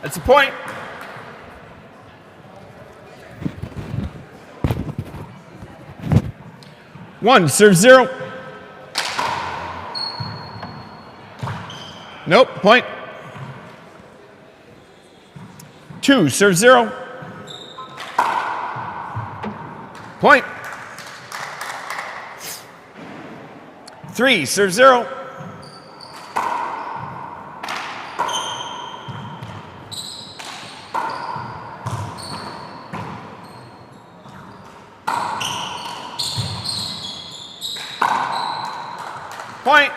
That's a point. One, serve 0. Nope, point. 2, serve 0. Point. 3, serve 0. Point.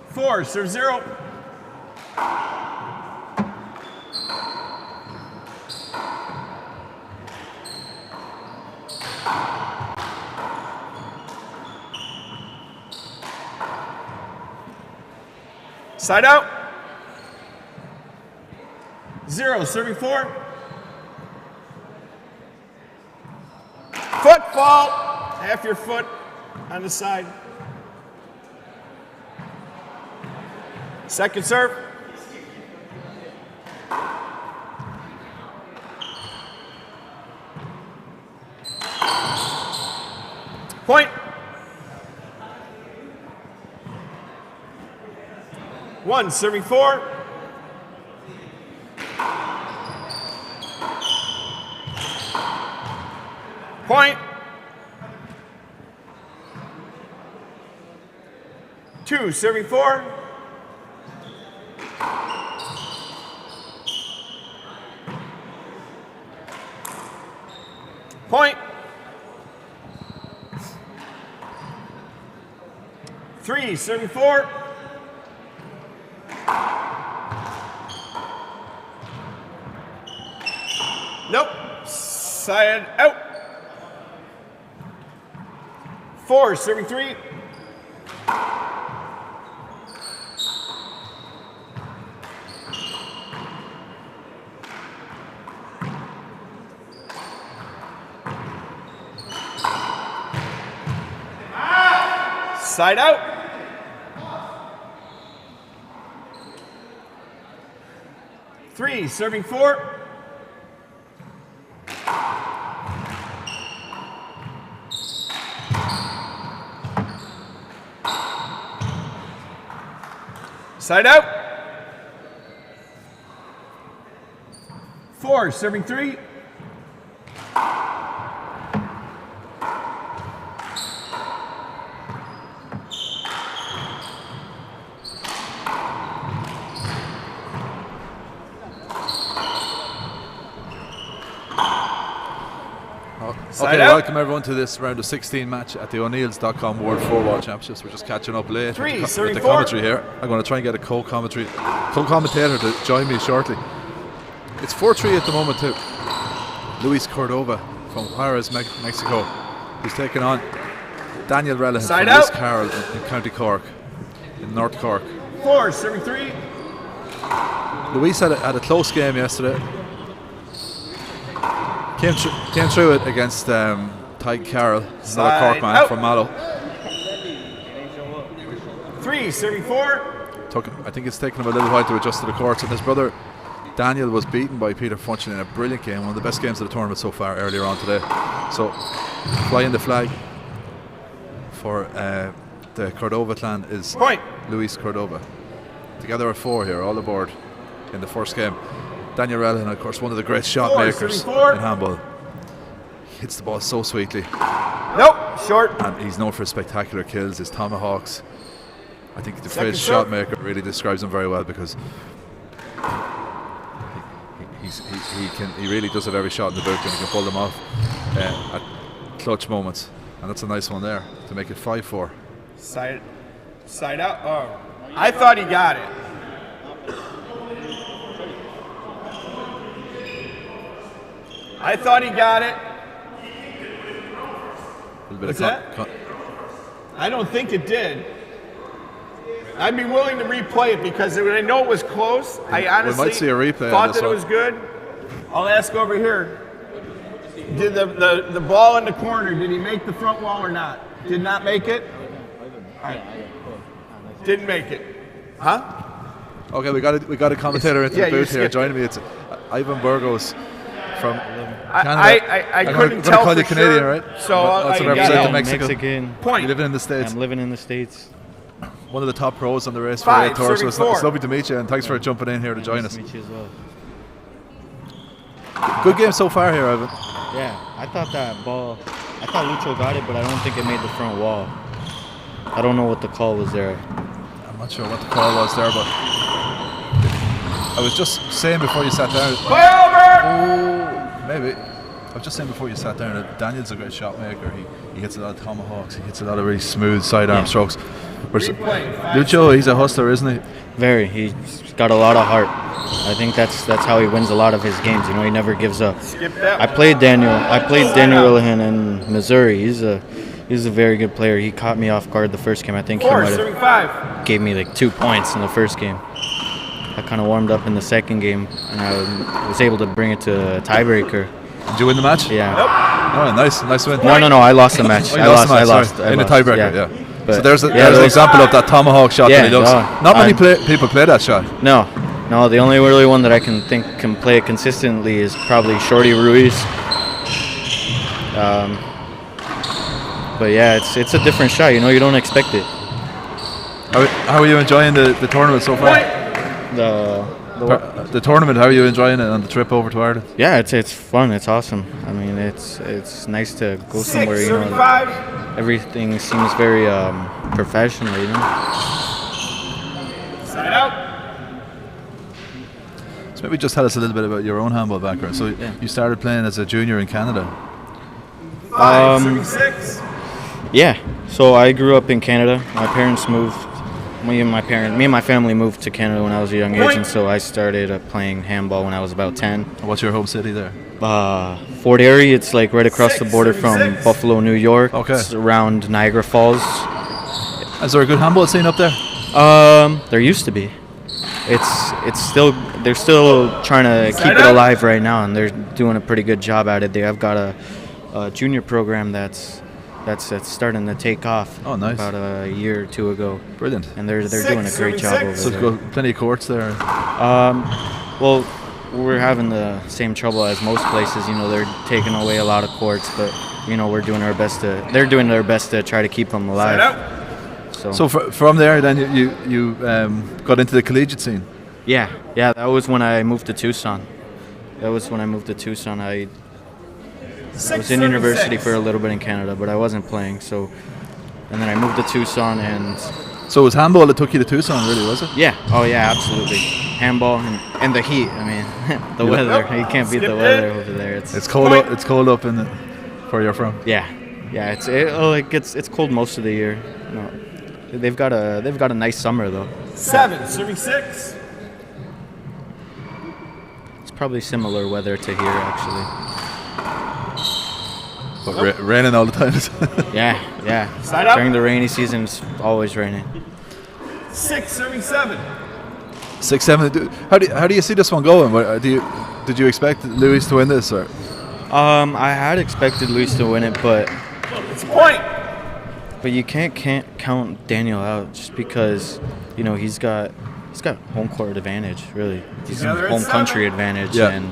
Four, serve 0. Side out. 0, serving 4. Foot fault. Half your foot on the side. Second serve. Point. 1, serving 4. Point. 2, serving 4. Point. 3, serving 4. Nope. Side out. 4, serving 3. Side out. Three, serving 4. Side out. 4, serving 3. Okay, welcome everyone to this round of 16 match at the O'Neills.com World 4-Ball Championships. We're just catching up late with the commentary here. I'm going to try and get a co-commentator to join me shortly. It's 4-3 at the moment to Luis Cordova from Juarez, Mexico, who's taking on Daniel Relihan from Liz Carroll in County Cork, in North Cork. 4, serving 3. Luis had a close game yesterday. Came through it against Tyke Carroll, another Cork man from Mallow. 3, serving 4. I think it's taken him a little while to adjust to the courts, and his brother Daniel was beaten by Peter Funchal in a brilliant game, one of the best games of the tournament so far earlier on today. So flying the flag for the Cordova clan is Luis Cordova. Together are 4 here, all aboard in the first game. Daniel Relihan, of course, one of the great shot makers in handball. He hits the ball so sweetly. Nope, short. And he's known for his spectacular kills, his tomahawks. I think the phrase shot maker really describes him very well, because he really does have every shot in the book, and he can pull them off at clutch moments. And that's a nice one there to make it 5-4. Side out. Oh, I thought he got it. I thought he got it. What's that? I don't think it did. I'd be willing to replay it, because when I know it was close, I honestly might see a replay thought that it was good. I'll ask over here. Did the ball in the corner, did he make the front wall or not? Did not make it? All right. Didn't make it. Huh? Okay, we got a commentator into yeah, the you booth here skipped joining me. It's Ivan Burgos from Canada. I couldn't I'm tell call for you Canadian, sure, right? so Also I represent got Mexico. Mexican. You Point. living in the States. I'm living in the States. One of the top pros on the race for 5, Tour. So it's 34. lovely to meet you, and thanks for jumping in here to join Nice us. to meet you as well. Good game so far here, Ivan. Yeah, I thought Lucho got it, but I don't think it made the front wall. I don't know what the call was there. I'm not sure what the call was there, but I was just saying before you sat down. Play over! Maybe. I was just saying before you sat down that Daniel's a great shot maker. He hits a lot of tomahawks. He hits a lot of really smooth sidearm strokes. Whereas Lucho, he's a hustler, isn't he? Very. He's got a lot of heart. I think that's how he wins a lot of his games. You know, he never gives up. Skip that. I played Daniel Relihan in Missouri. He's a very good player. He caught me off guard the first game. I think he 4, might serving have 5. gave me like 2 points in the first game. I kind of warmed up in the second game, and I was able to bring it to a tiebreaker. Did you win the match? Yeah. Oh, nice win. No. I lost the match. Oh, you I lost the match, lost. sorry. In the tiebreaker, yeah. But so there's an those- example of that tomahawk shot that he does. Not many I'm- people play that shot. No. The only really one that I can think can play it consistently is probably Shorty Ruiz. But yeah, it's a different shot. You know, you don't expect it. How are you enjoying the tournament so far? The tournament, how are you enjoying it on the trip over to Ireland? Yeah, it's fun. It's awesome. I mean, it's nice to go 6, somewhere. You serving know, 5. everything seems very professional. You know. Side out. So maybe just tell us a little bit about your own handball background. So you started playing as a junior in Canada. 5, serving 6. Yeah. So I grew up in Canada. My parents moved. Me and my family moved to Canada when I was a young age, and so I started playing handball when I was about 10. What's your home city there? Fort Erie. It's like right across the border from 6. Buffalo, New York. Okay. It's around Niagara Falls. Is there a good handball scene up there? There used to be. They're still trying to keep it alive right now, and they're doing a pretty good job at it. They have got a junior program that's starting to take off. Oh, nice. About a year or two ago. Brilliant. And they're doing a great job over So there. there's got plenty of courts there. Well, we're having the same trouble as most places. You know, they're taking away a lot of courts, but you know, they're doing their best to try to keep them alive. Side out. So from there, then you got into the collegiate scene. Yeah. That was when I moved to Tucson. I was in university for a little bit in Canada, but I wasn't playing. So, and then I moved to Tucson, and So it was handball that took you to Tucson, really, was it? yeah, absolutely. Handball and the heat. I mean, the weather. You can't beat the weather over there. It's cold. It's cold up in where you're from. Yeah. It's cold most of the year. You know, they've got a nice summer though. 7, serving 6. It's probably similar weather to here actually. But raining all the time. Yeah. Side up. During the rainy season, it's always raining. 6, serving 7. 6-7. How do you see this one going? Did you expect Luis to win this, or? I had expected Luis to win it, but It's a point. you can't count Daniel out just because you know he's got home court advantage. Really, he's Together at home 7. country advantage, Yeah. and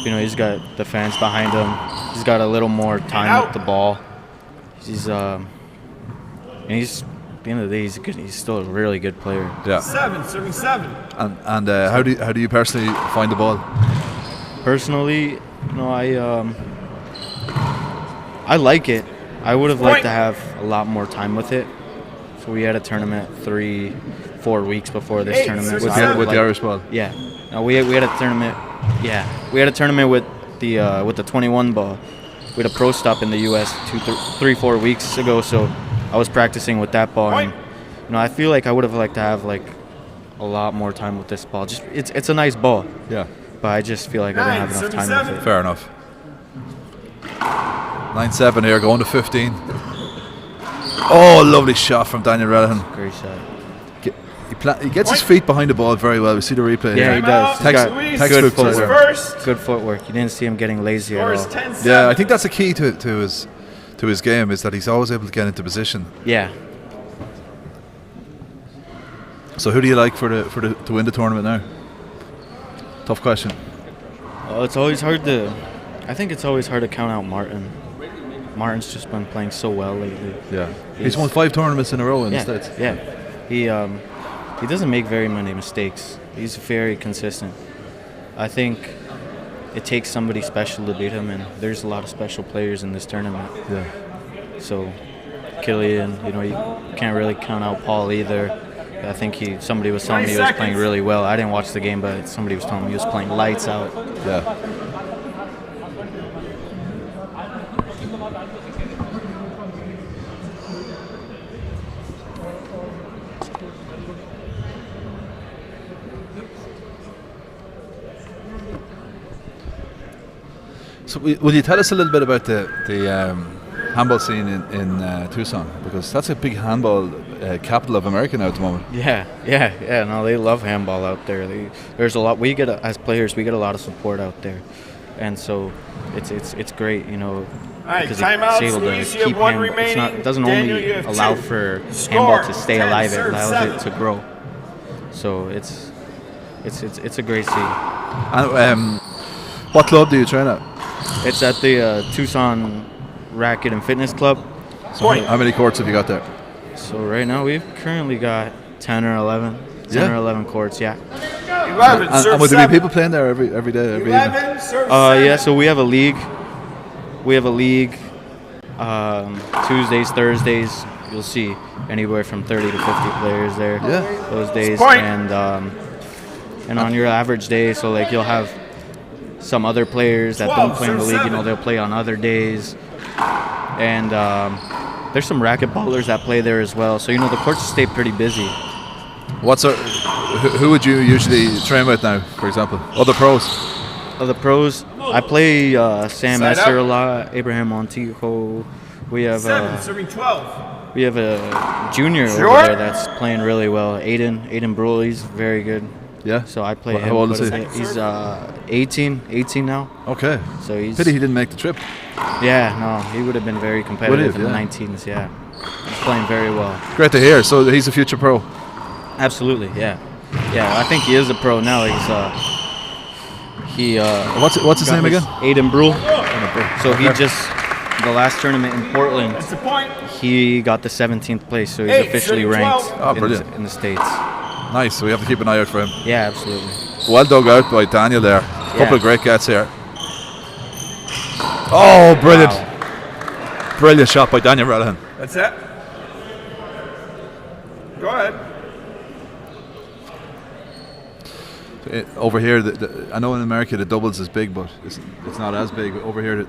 you know he's got the fans behind him. He's got a little more time with the ball. He's at the end of the day, he's still a really good player. Yeah. 7, serving 7. And how do you personally find the ball? Personally, you know, I like it. I would have liked to have a lot more time with it. So we had a tournament 3-4 weeks before this 8, tournament. with So the- I would With the like- Irish ball. Yeah. No, we had a tournament. Yeah, we had a tournament with the 21 ball. We had a pro stop in the U.S. 3-4 weeks ago, so I was practicing with that ball. And, you know, I feel like I would have liked to have like a lot more time with this ball. Just it's a nice ball, Yeah. but I just feel like I don't have enough time with it. Fair enough. 9-7 here, going to 15. Oh, lovely shot from Daniel Relihan. Great shot. He gets his feet behind the ball very well. We see the replay. Yeah, here. he does. He's Text- got textbook good player. footwork. First. Good footwork. You didn't see him getting lazy at Scores all. 10, Yeah, I think that's the key to his game, is that he's always able to get into position. Yeah. So who do you like to win the tournament now? Tough question. It's always hard to. I think it's always hard to count out Martin. Martin's just been playing so well lately. Yeah, he's won 5 tournaments in a row in the Yeah, States. yeah. He doesn't make very many mistakes. He's very consistent. I think it takes somebody special to beat him, and there's a lot of special players in this tournament. Yeah. So, Killian, you can't really count out Paul either. I think somebody was telling me he was playing really well. I didn't watch the game, but somebody was telling me he was playing lights out. Yeah. So will you tell us a little bit about the handball scene in Tucson, because that's a big handball capital of America now at the moment. Yeah. No, they love handball out there. There's a lot. As players, we get a lot of support out there, and so it's great, All right, because timeouts. it's able to You have keep one handball. remaining. It doesn't Daniel, only you have allow 2. for Score, handball to stay 10, alive; it serve, allows 7. it to grow. So it's a great scene. And what club do you train at? It's at the Tucson Racket and Fitness Club. So how many courts have you got there? So right now we've currently got 10 or 11. 10 or 11 courts, yeah. 11, serve, and would there be 7. people playing there every day, every evening? 11, serve, 7. Yeah, so we have a league. Tuesdays, Thursdays, you'll see anywhere from 30 to 50 players there. Yeah. Those days. Point. And on your average day, so like you'll have some other players that 12, don't play in the serve, league, 7. they'll play on other days. And there's some racquetballers that play there as well. So, the courts stay pretty busy. Who would you usually train with now, for example? Other pros? Of the pros, I play Sam Side Esser a out. lot, Abraham Montijo. We have 7, serving 12. we have a junior Sure. over there that's playing really well. Aiden Brule, he's very good. Yeah. So I play How him. old is quite a he? bit. He's 18 now. Okay. So he's Pity he didn't make the trip. Yeah, no, he would have been very competitive in yeah. the 19s. Yeah, he's playing very well. Great to hear. So he's a future pro. Absolutely, yeah. I think he is a pro now. What's his name again? Aiden Brule. So he just the last tournament in Portland. That's the point. He got the 17th place, so he's 8, officially 12. ranked Oh, brilliant. in the States. Nice. So we have to keep an eye out for him. Yeah, absolutely. Well dug out by Daniel there. A couple Yeah. of great gets here. Oh, brilliant. Wow. Brilliant shot by Daniel Relihan. That's it. Go ahead. Over here, I know in America the doubles is big, but it's not as big. Over here,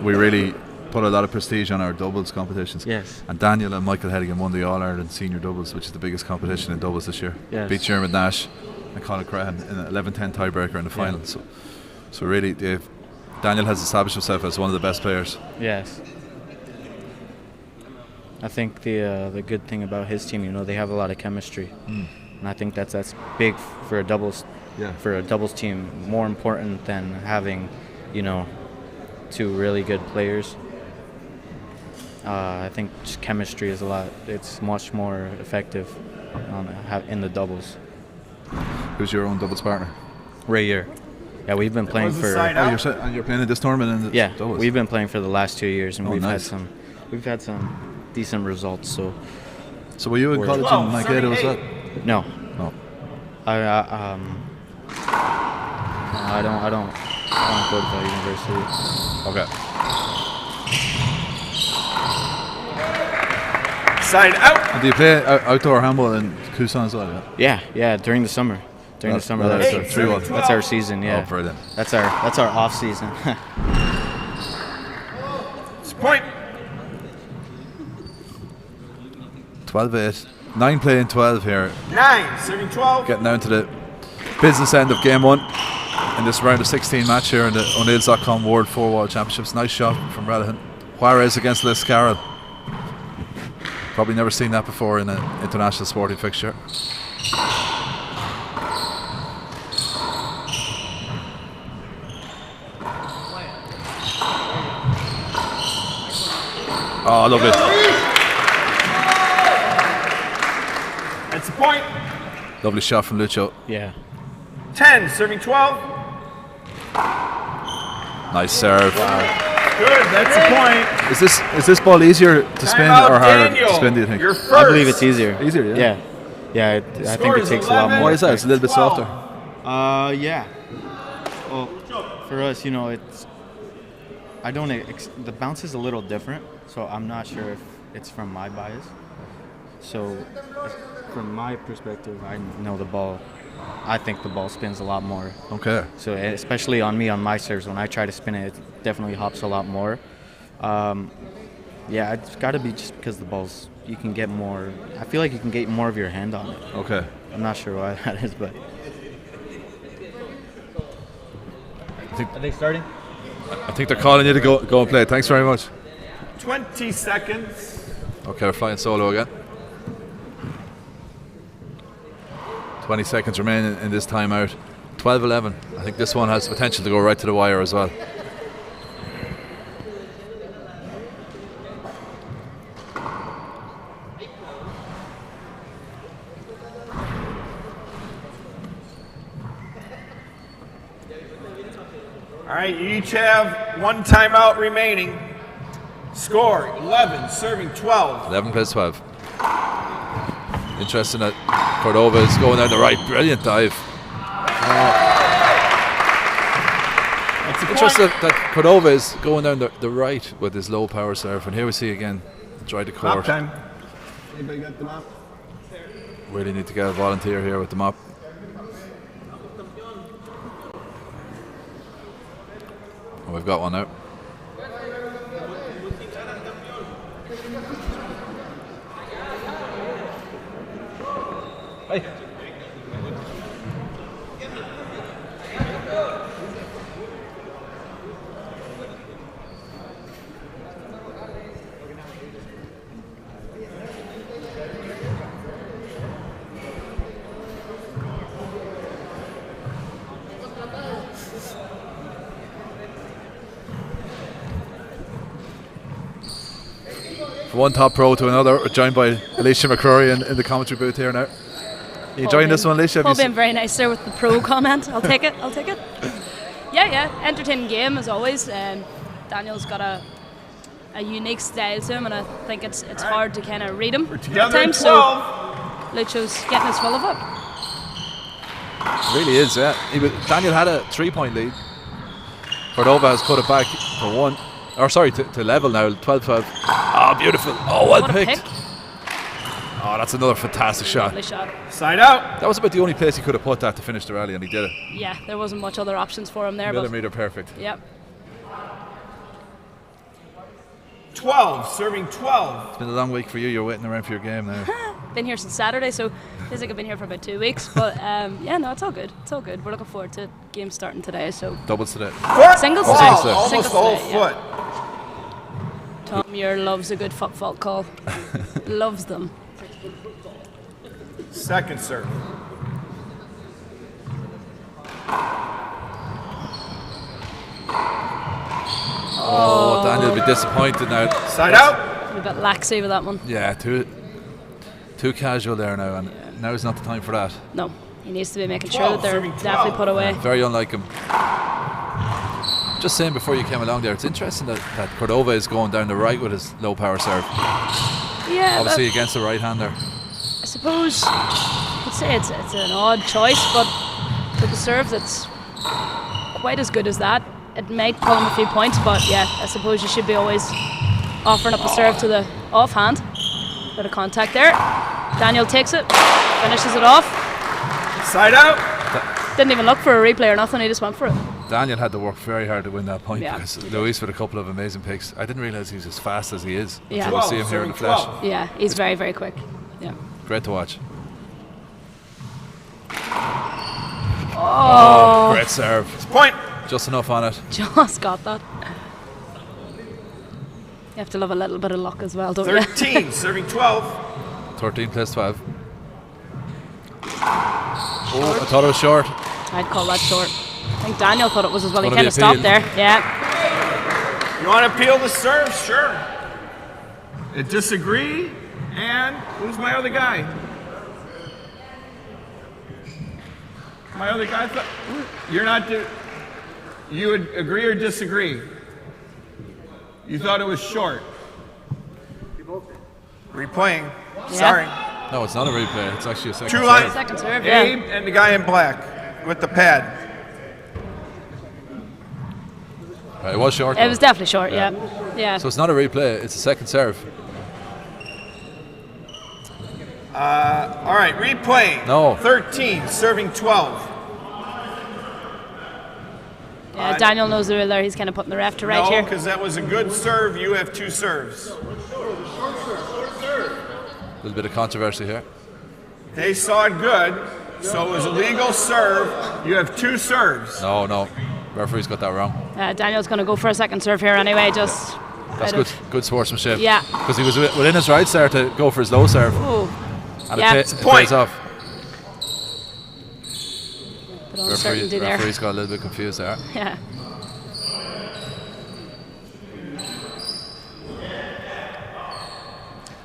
we really put a lot of prestige on our doubles competitions. Yes. And Daniel and Michael Hedigan won the All-Ireland Senior Doubles, which is the biggest competition in doubles this year. Yes. Beat Jeremy Nash and Colin Crahan in an 11-10 tiebreaker in the final. So really, Daniel has established himself as one of the best players. Yes. I think the good thing about his team, they have a lot of chemistry, and I think that's big for a doubles. Yeah. For a doubles team, more important than having, 2 really good players. I think just chemistry is it's much more effective in the doubles. Who's your own doubles partner? Right here. Yeah, we've been playing Was the for. side Oh, out? you're playing in this tournament in the Yeah, doubles. we've been playing for the last 2 years, and Oh, we've nice. had some decent results. So So were you in college 12, in Mankato? Was that? no, No. I don't Cordova University. Okay. Side out. And do you play outdoor handball in Tucson as well? Yeah. Yeah, during the summer. That's That's our, 3-1. that's our season. Yeah, Oh, brilliant. that's our off season. It's point. 12-8. 9 playing 12 here. 9, serving 12. Getting down to the business end of game 1 in this round of 16 match here in the O'Neill's.com World 4-Wall Championships. Nice shot from Relihan. Juarez against Les Carroll. Probably never seen that before in an international sporting fixture. Oh, lovely. That's the point. Lovely shot from Lucho. Yeah. 10, serving 12. Nice serve. Good, that's a point. Is this ball easier to spin Timeout, or harder Daniel. to spin, do you think? You're first. I believe it's easier. Easier, yeah. Yeah. Yeah, I think Score it is takes a lot 11. more. Why is that? It's a little bit 12. softer. Yeah. Well, for us, you know, it's. I don't. The bounce is a little different, so I'm not sure if it's from my bias. So, from my perspective, I know the ball. I think the ball spins a lot more. Okay. So, especially on me, on my serves, when I try to spin it, it definitely hops a lot more. Yeah, it's got to be just because the balls, you can get more. I feel like you can get more of your hand on it. Okay. I'm not sure why that is, but. Are they starting? I think they're calling you to go and play. Thanks very much. 20 seconds. Okay, we're flying solo again. 20 seconds remaining in this timeout. 12-11. I think this one has potential to go right to the wire as well. All right, you each have one timeout remaining. Score 11, serving 12. 11 plays 12. Interesting that Cordova is going down the right. Brilliant dive. That's a point. Interesting that Cordova is going down the right with his low power serve. And here we see again, try the Mop court. time. Anybody got the mop? Really need to get a volunteer here with the mop. Oh, we've got one now. Hey. From one top pro to another, joined by Alicia McCrory in the commentary booth here now. You enjoying this one, Alicia? Paul being very nice there with the pro comment. I'll take it. Yeah. Entertaining game as always. Daniel's got a unique style to him, and I think it's hard to kind of read him at Together times. 12. So Lucho's getting his fill of it. It really is, yeah. Daniel had a 3-point lead. Cordova has cut it back to 1. Or sorry, to level now, 12-12. Oh, beautiful. Oh, well What a picked. pick. Oh, that's another fantastic shot. Lovely shot. Side out. That was about the only place he could have put that to finish the rally, and he did it. Yeah, there wasn't much other options for him there. But Millimeter perfect. yep. 12, serving 12. It's been a long week for you. You're waiting around for your game now. Been here since Saturday, so feels like I've been here for about 2 weeks. But yeah, no, it's all good. It's all good. We're looking forward to games starting today. So Doubles today. Foot. Singles Oh, today. almost Singles the whole today, yeah. foot. Tom Muir loves a good foot fault call. Loves them. Second serve. Oh, Daniel will be disappointed now. Side out. A bit laxy with that one. Yeah, too casual there now, and now's not the time for that. No, he needs to be making sure 12, that they're serving definitely 12. put away. Very unlike him. Just saying before you came along there, it's interesting that Cordova is going down the right with his low power serve. Yeah, Obviously against the right hander. I suppose you could say it's an odd choice, but with a serve that's quite as good as that, it might pull him a few points. But yeah, I suppose you should be always offering up a serve to the offhand. Bit of contact there. Daniel takes it, finishes it off. Side out. Didn't even look for a replay or nothing. He just went for it. Daniel had to work very hard to win that point Yeah, because he did. Luis with a couple of amazing picks. I didn't realise he was as fast as he is. Yeah. Until we see him here in the flesh. 12. Yeah, he's very, very quick. Yeah. Great to watch. Oh, Great serve. Point. Just enough on it. just got that. You have to love a little bit of luck as well, don't you? 13, serving 12. 13 plus 12. Oh, I thought it was short. I'd call that short. I think Daniel thought it was as well. He Gonna kind be of stopped appealed. there. Yeah. You want to appeal the serve? Sure. Disagree? And who's my other guy? My other guy thought you're not. You would agree or disagree? You thought it was short. Replaying. Sorry. No, it's not a replay. It's actually a second Two serve. lines. Second serve, Abe yeah. and the guy in black with the pad. Right, it was short. It was definitely short, yeah. Yeah. So it's not a replay. It's a second serve. All right, replaying. No. 13, serving 12. Yeah, Daniel knows the rule there. He's kind of putting the ref to right No, here. because that was a good serve. You have 2 serves. A little bit of controversy here. They saw it good, so it was a legal serve. You have 2 serves. No. Referee's got that wrong. Daniel's going to go for a second serve here anyway, just... That's good sportsmanship. Yeah. Because he was within his rights there to go for his low serve. Ooh. And Yeah. it pays off. Bit of uncertainty there. Referee's got a little bit confused there. Yeah.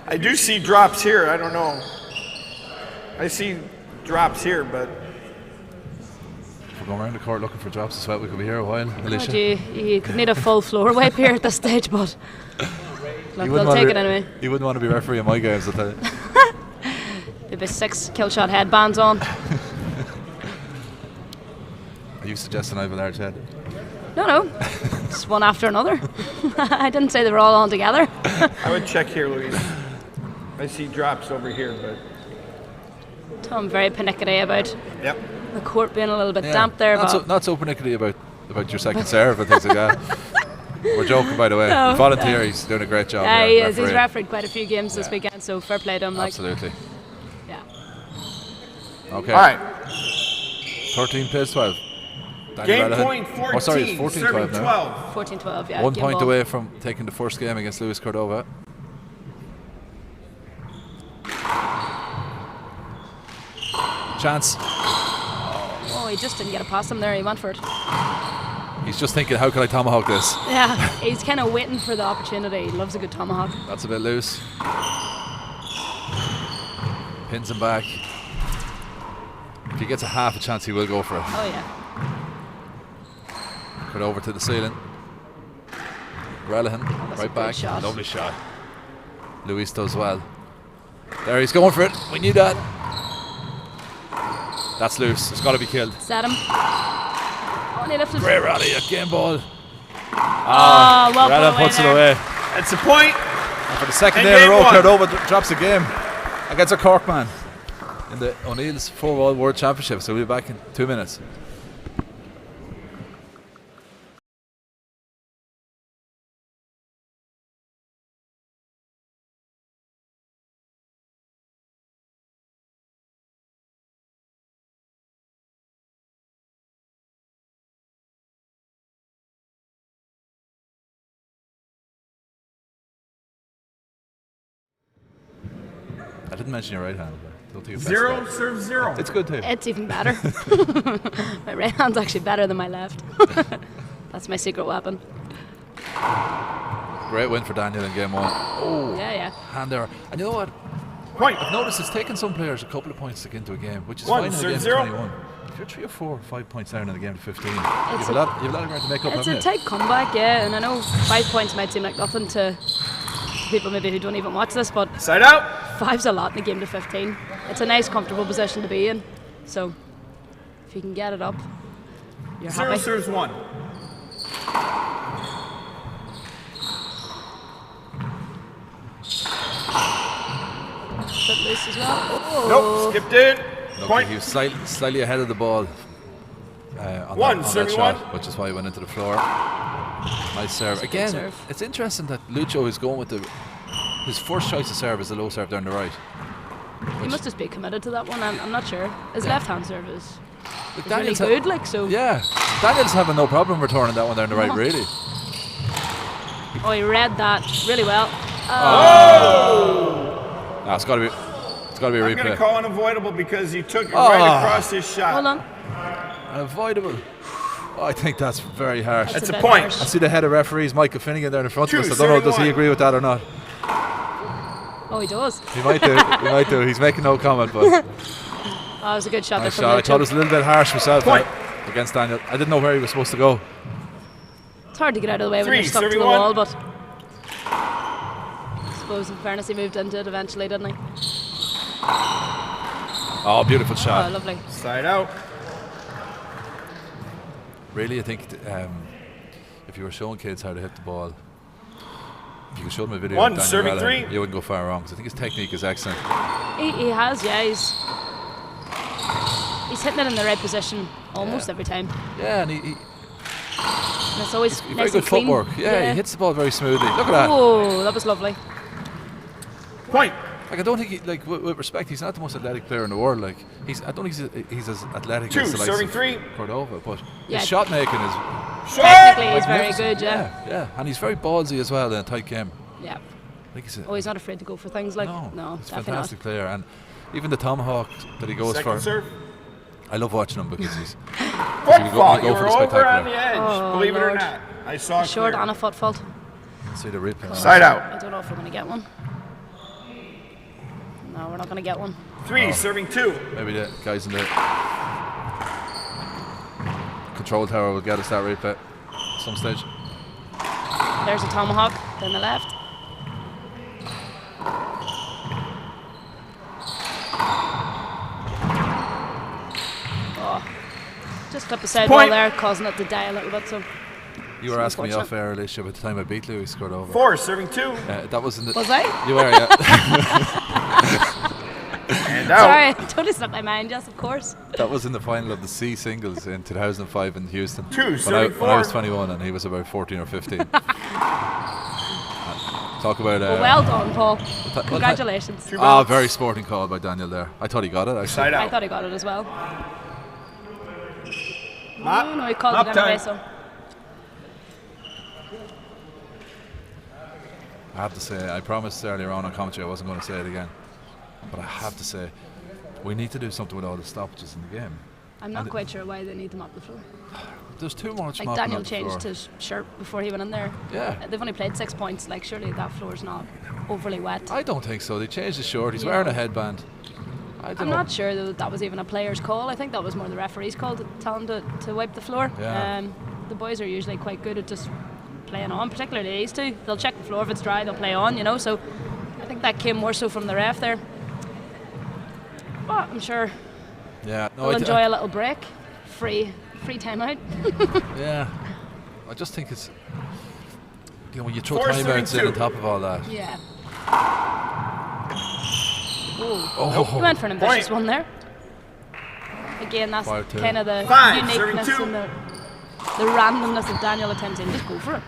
I do see drops here. I don't know. I see drops here, but If we're going around the court looking for drops as well, we could be here a while. Alicia. You could need a full floor wipe here at this stage, but look, they'll take it anyway. You wouldn't want to be refereeing my games, I'll tell you. Maybe 6 kill shot headbands on. Are you suggesting I have a large head? No. Just one after another. I didn't say they were all on together. I would check here, Louise. I see drops over here, but I'm very panicky about yep. the court being a little bit damp there. Not so pernickety about your second serve and things like that. We're joking, by the way. No, Volunteer, he's doing a great job. Yeah, here, he is. He's refereeing. refereed quite a few games this weekend, so fair play to him. Absolutely. Yeah. All Okay. right. 13 plays 12. Daniel Game Relihan. point 14. Oh, sorry, it's 14-12 serving now. 12. 14-12, yeah. 1 game point ball. away from taking the first game against Luis Cordova. Chance. Oh, he just didn't get a pass him there. He went for it. He's just thinking, how can I tomahawk this? Yeah, he's kind of waiting for the opportunity. He loves a good tomahawk. That's a bit loose. Pins him back. If he gets a half a chance, he will go for it. Oh, yeah. Cut over to the ceiling. Relihan, That's a right good back. shot. Lovely shot. Luis does well. There, he's going for it. We knew that. That's loose. It's got to be killed. Set him. Oh, and he lifted. Great rally, a game ball. Oh, well Relihan put away puts it there. away. That's a point. And for the second And day in a game row, one. Cordova drops a game against a Cork man in the O'Neill's 4 World Championship. So we'll be back in 2 minutes. I didn't mention your right hand. But don't think it's 0 serve 0. It's good too. It's even better. My right hand's actually better than my left. That's my secret weapon. Great win for Daniel in game 1. Oh, Yeah. hand there. And you know what? Point. I've noticed it's taken some players a couple of points to get into a game, which is 1 fine in a serve game 0. 21. If you're 3 or 4 or 5 points down in a game of 15, you have a lot of ground to make up, It's haven't a you? tight comeback, yeah. And I know 5 points might seem like nothing to people maybe who don't even watch this, but Side out. 5's a lot in a game to 15. It's a nice, comfortable position to be in. So if you can get it up, you're 0 happy. serves 1. Bit loose as well. Oh. Nope. Skipped it. Look, Point. he was slightly ahead of the ball on One, that serving shot, one. which is why he went into the floor. Nice serve. Again, serve. it's interesting that Lucho is going with his first choice of serve is the low serve down the right. He must just be committed to that one. I'm not sure. His left-hand serve is really Daniel's good, like so. Yeah, Daniel's having no problem returning that one down the right, really. Oh, he read that really well. No, it's got to be a I'm going to replay. call unavoidable because he took it right across his shot. Hold on. Unavoidable. Oh, I think that's very harsh. That's a bit point. harsh. I see the head of referees, Michael Finnegan, there in front of 2, us. I don't know, does he 31. agree with that or not? Oh, he does. He might do. He might do. He's making no comment, but Oh, it was a good shot there Nice from shot. I thought it was a little bit harsh myself Point. against Daniel. I didn't know where he was supposed to go. It's hard to get out of the way when 3, you're stuck to the serving wall, 1. but I suppose in fairness he moved into it eventually, didn't he? Oh, beautiful Oh, shot. lovely. Side out. Really, I think if you were showing kids how to hit the ball, if you could show them a video One, of Daniel serving Relihan, 3. you wouldn't go far wrong. 'Cause I think his technique is excellent. He has, yeah. He's hitting it in the right position almost every time. Yeah, and he And it's always very nice good and clean. footwork. Yeah, he hits the ball very smoothly. Look at that. Oh, that was lovely. Point. Like I don't think, with respect, he's not the most athletic player in the world. Like I don't think he's as athletic 2, as the likes serving of 3. Cordova, but Yeah. his shot making is Technically, he's very magnificent. good, yeah. Yeah, and he's very ballsy as well in a tight game. Yeah. I think he's Oh, he's not afraid to go for things like. No, he's a definitely fantastic player, and even the tomahawk that he goes Second for. serve. I love watching him because he's Foot you go- fault. you You go for were the over spectacular. on the edge. Oh, Believe it or Lord. not. I saw not. it Short clear. and a foot fault. see the replay. Side out. I don't know if we're going to get one. No, we're not going to get one. 3, serving 2. Maybe the guys in the control tower will get us that replay at some stage. There's a tomahawk down the left. Oh, just clip the side wall Point. there, causing it to die a little bit. So You were It's asking me unfortunate. off air relationship at the time I beat Louis scored over. 4, serving 2. That was in the. was I? You were, yeah. And out. Sorry, I totally slipped my mind. Yes, of course. That was in the final of the C singles in 2005 in Houston. 2, when I serving was 4. 21 and he was about 14 or 15. Talk about. Well done, Paul. well, Congratulations. Very sporting call by Daniel there. I thought he got it actually. Side I out. thought he got it as well. Mop. No, he called Mop it anyway. time. So I have to say, I promised earlier on commentary I wasn't going to say it again, but I have to say, we need to do something with all the stoppages in the game. I'm not quite sure why they need to mop the floor. There's too much Like mopping Daniel on the changed floor. his shirt before he went in there. Yeah. They've only played 6 points. Like surely that floor's not overly wet. I don't think so. They changed his shirt. He's Yeah. wearing a headband. I don't I'm know. not sure that was even a player's call. I think that was more the referee's call to tell him to wipe the floor. Yeah. The boys are usually quite good at just playing on, particularly these two. They'll check the floor. If it's dry, they'll play on, So I think that came more so from the ref there. But I'm sure Yeah. No, they'll enjoy a little break. Free time out. Yeah. I just think it's. When you throw 4, timeouts in 32. on top of all that. Yeah. Oh. He went for an ambitious Point. one there. Again, that's 5-2. kind of the 5, uniqueness 32. and the randomness of Daniel attempting. Just go for it.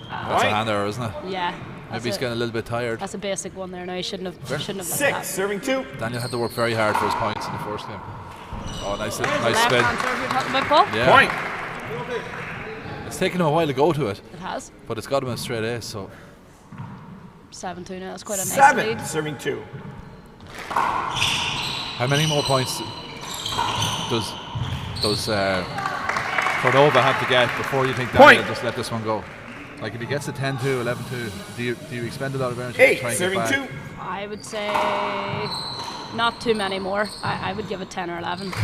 That's a hand error, isn't it? Yeah. Maybe he's getting a little bit tired. That's a basic one there. No, he shouldn't have let 6, that. serving 2. Daniel had to work very hard for his points in the first game. Oh, nice There's the spin. left-hand serve you're talking about, Paul. Yeah. Point. It's taken him a while to go to it, It has. but it's got him a straight ace. So 7-2 now. That's quite a nice 7, lead. serving 2. how many more points does Cordova have to get before you think Daniel Point. will just let this one go? Like if he gets a 10-2, 11-2, do you expend a lot of energy to 8, try and get serving back? 2. I would say not too many more. I would give it 10 or 11. 2 before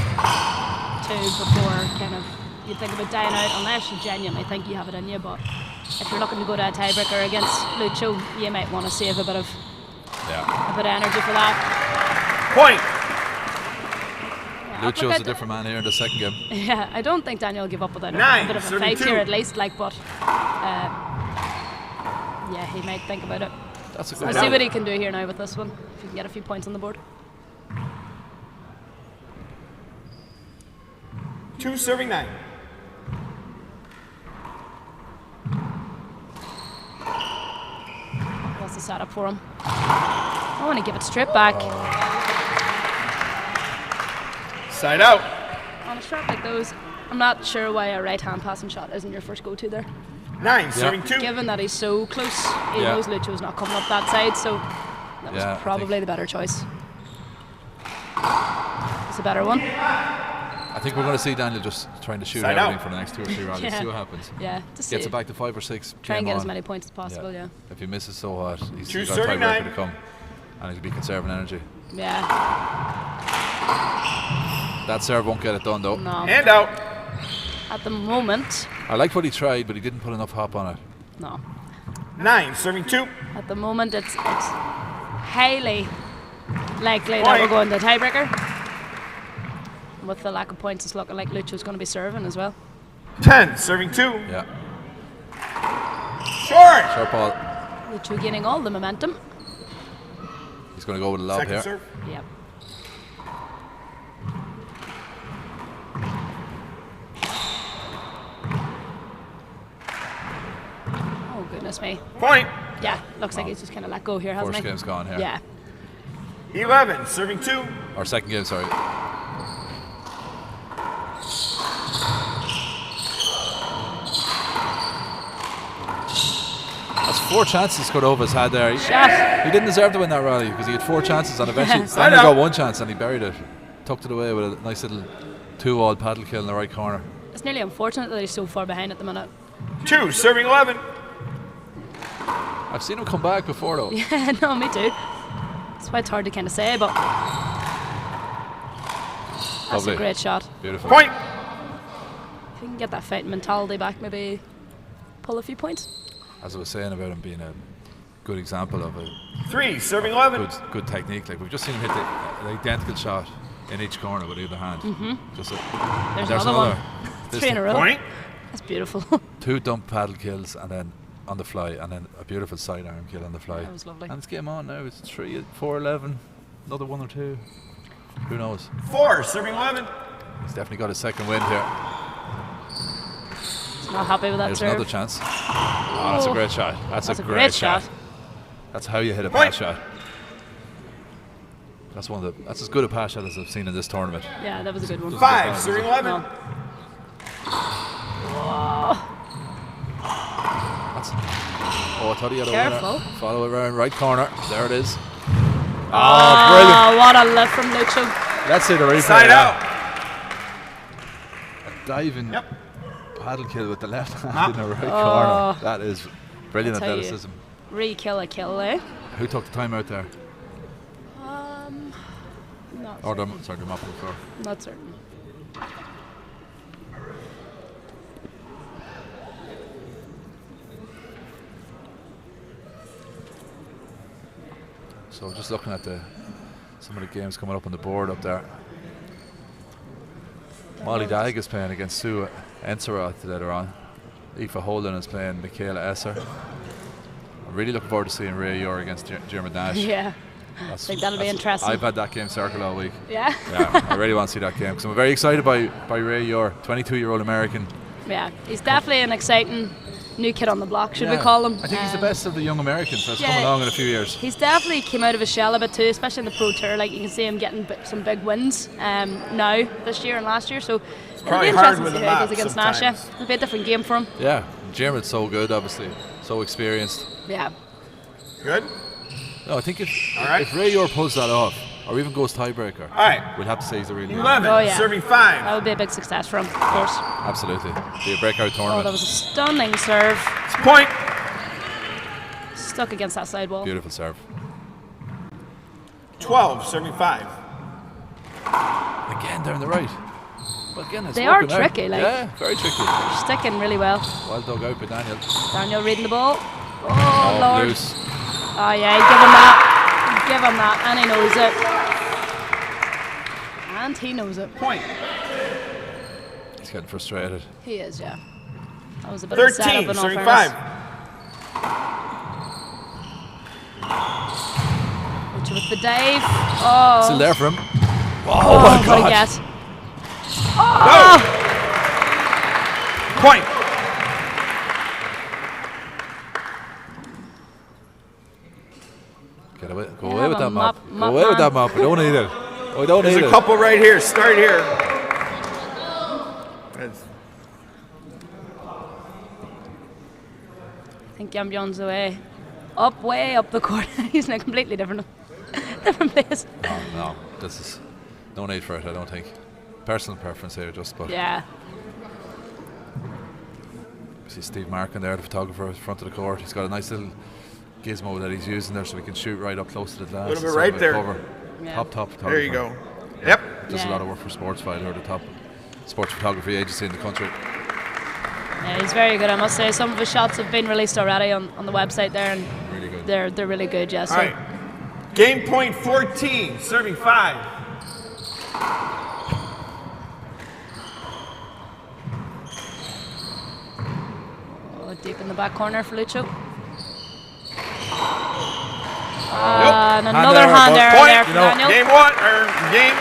kind of you think about dying out, unless you genuinely think you have it in you. But if you're looking to go to a tiebreaker against Lucho, you might want to save a bit of energy for that. Point. Yeah, Lucho's a different man here in the second game. Yeah, I don't think Daniel will give up without a 9, bit of a fight 32. here at least. But yeah, he might think about it. That's a We'll good see what he can do here now with this one. If he can get a few points on the board. 2, serving 9. What's the setup for him? I want to give it straight back. Side out. On a shot like those, I'm not sure why a right-hand passing shot isn't your first go-to there. 9, serving 2. Given that he's so close, he Yeah. knows Lucho's not coming up that side, so that was Yeah, I probably the better choice. It's a better one. I think we're going to see Daniel just trying to shoot Side everything out. for the next 2 or 3 rounds. Yeah. See what happens. Yeah, just Gets see. it back to 5 or 6. Try and game get as on. many points as possible, yeah. If he misses so hard, he's 2, got a serving tiebreaker 9. to come, and he'll be conserving energy. Yeah. That serve won't get it done though. No. And out. At the moment, I liked what he tried, but he didn't put enough hop on it. no. 9, serving 2. At the moment, it's highly likely that we're going to tiebreaker. With the lack of points, it's looking like Lucho's going to be serving as well. 10, serving 2. Yeah. Short. Short ball. Lucho gaining all the momentum. He's going to go with a lob Second here. serve. Yep. Oh, goodness me. Point. Yeah, looks like he's just kind of let go here, hasn't First he? game's gone here. Yeah. 11, serving 2. Or second game, sorry. That's 4 chances Cordova's had there. Shot. He didn't deserve to win that rally because he had 4 chances and eventually Yes. Daniel got 1 chance and he buried it. Tucked it away with a nice little 2-wall paddle kill in the right corner. It's nearly unfortunate that he's so far behind at the minute. 2, serving 11. I've seen him come back before though. Yeah, no, me too. That's why it's hard to kind of say, but that's Lovely. a great shot. Beautiful. Point. If you can get that fighting mentality back, maybe pull a few points. As I was saying about him being a good example of a 3, serving 11. good technique. Like we've just seen him hit the identical shot in each corner with either hand. Just There's there's another one. This 3 in a row. Point. That's beautiful. 2 dump paddle kills and then on the fly, and then a beautiful sidearm kill on the fly. That was lovely. And it's game on now. It's 3, 4, 11. Another 1 or 2. Who knows? 4, serving 11. He's definitely got a second wind here. He's not happy with that There's serve. another chance. Oh, that's a great shot. That's a great shot. That's how you hit a pass shot. That's that's as good a pass shot as I've seen in this tournament. Yeah, that was a good one. 5, serving 11. No. Whoa. Oh, I thought he had Careful. a winner. Follow it around right corner. There it is. Oh, Oh, what a lift from Lucho. brilliant. Let's see the replay. Side out. A diving Yep. paddle kill with the left hand in the right corner. That is brilliant I'll tell you. athleticism. Re-kill a kill, eh? Who took the time out there? Not Or certain. sorry, the mop on the floor. Not certain. So just looking at some of the games coming up on the board up there. Molly Dag is playing against Sue Enseroth later on. Aoife Holden is playing Michaela Esser. I'm really looking forward to seeing Ray Yor against Jeremy Nash. Yeah. I think that'll be interesting. I've had that game circled all week. Yeah. Yeah, I really want to see that game because I'm very excited by Ray Yor, 22-year-old American. Yeah. He's definitely an exciting new kid on the block, should we Yeah. call him? I think he's the best of the young Americans that's yeah, come along in a few years. He's definitely came out of his shell a bit too, especially in the Pro Tour. Like you can see him getting some big wins now this year and last year. So it'll be probably hard interesting to with see the how he map goes against Nash. Yeah. sometimes. It'll be a different game for him. Yeah, Jeremy's so good, obviously, so experienced. Yeah. Good. No, I think if right. Ray Yor pulls that off, or even goes tiebreaker, All right. we'll have to say he's a real 11, Oh, yeah. serving That 5. would be a big success for him, of course. Absolutely, be a breakout Oh, tournament. that was a stunning serve. It's point. Stuck against that side wall. Beautiful serve. 12, serving 5. Again down the right. Well, again, it's They are working out. tricky, like- yeah, very tricky. Sticking really well. Well dug out by Daniel. Daniel reading the ball. Oh, Lord. Loose. Oh, yeah, give him that. Give him that. And he knows it. And he knows it. Point. He's getting frustrated. He is, yeah. That was a bit of a setup 13, in all serving fairness. 5. Richard with the dive. Oh. Still there for him. Oh, my what a God. get. Oh. Point. Get away. Go Yeah, away with have a that mop. mop- Go mop away with man. that mop. We don't need it. We don't There's need a it. couple right here. Start here. That's- I think Yambyon's away. Way up the court. He's in a completely different place. Oh, no, this is no need for it. I don't think. Personal preference here, just but. Yeah. See Steve Markin there, the photographer in front of the court. He's got a nice little gizmo that he's using there so we can shoot right up close to the glass. Little bit instead right of a there. cover. Yeah. Top photographer. There you go. Yep. Does a Yeah. lot of work for Sportsfile, or the top sports photography agency in the country. Yeah, he's very good, I must say. Some of his shots have been released already on the website there, and Really good. they're really good, yeah. So All right. Game point 14, serving 5. oh, deep in the back corner for Lucho. Hand And another error, hand but error point, there for you know, Daniel. Game 1, or game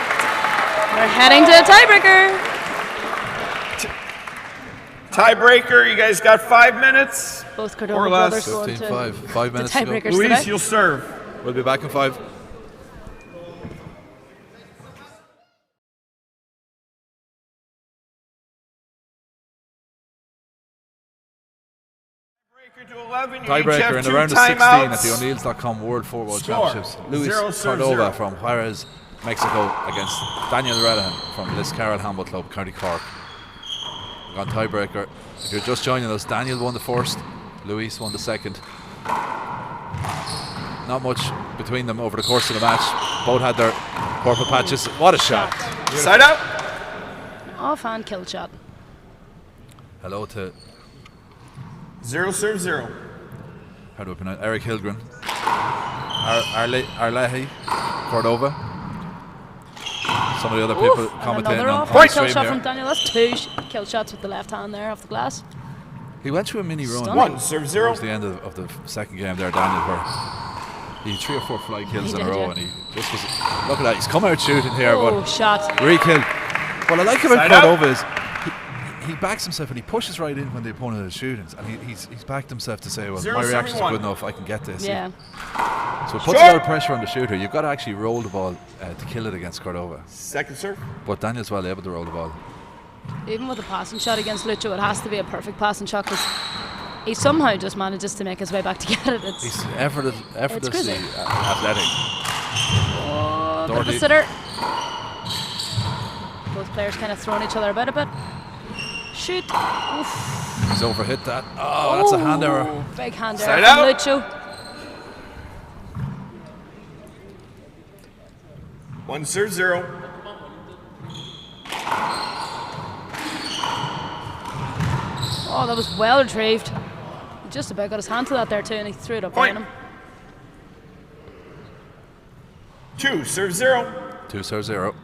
We're heading to a tiebreaker. tiebreaker. You guys got 5 minutes. Both Cordova Or less. brothers going 15-5. to 5 minutes the to go. tiebreakers Luis, today. you'll serve. We'll be back in 5. Tiebreaker to 11. You each Tiebreaker have in the 2 round of 16 timeouts. at the O'Neills.com World 4 World Score. Championships. Luis 0-0. Cordova from Juarez, Mexico, against Daniel Relihan from Liscarroll Handball Club, County Cork. We're on tiebreaker. If you're just joining us, Daniel won the first, Luis won the second. Not much between them over the course of the match. Both had their purple patches. What a shot. Side out. Offhand kill shot. Hello to, 0 serve 0. how do I pronounce, Eric Hilgren, Arlehi, Cordova. Some of the other people Oof, and commentating another on offhand the kill stream shot here. from Daniel. That's 2 kill shots with the left hand there off the glass. He went through a mini run. Stunning. 1 serve 0. Towards the end of the second game there, Daniel, where he had 3 or 4 fly kills He in a did, row, yeah. and he just was. Look at that, he's come out shooting here, Oh, but shot. re-kill. What I like about Side out. Cordova is he backs himself and he pushes right in when the opponent is shooting, and he's backed himself to say, well, 0-7-1. my reaction's good enough, I can get this. Yeah. So it puts a lot of pressure on the shooter. You've got to actually roll the ball to kill it against Cordova. Second serve. But Daniel's well able to roll the ball. Even with a passing shot against Lucho, it has to be a perfect passing shot because he somehow just manages to make his way back to get it. He's It's effortlessly crazy. athletic. oh, bit of a Doherty. sitter. Both players kind of throwing each other about a bit. Shoot. Oof. He's overhit that. Oh, that's a hand error. Ooh, big hand Side error from out. Lucho. 1 serve 0. Oh, that was well retrieved. He just about got his hand to that there too, and he threw it up Point. behind him. 2 serve 0. 2 serve 0.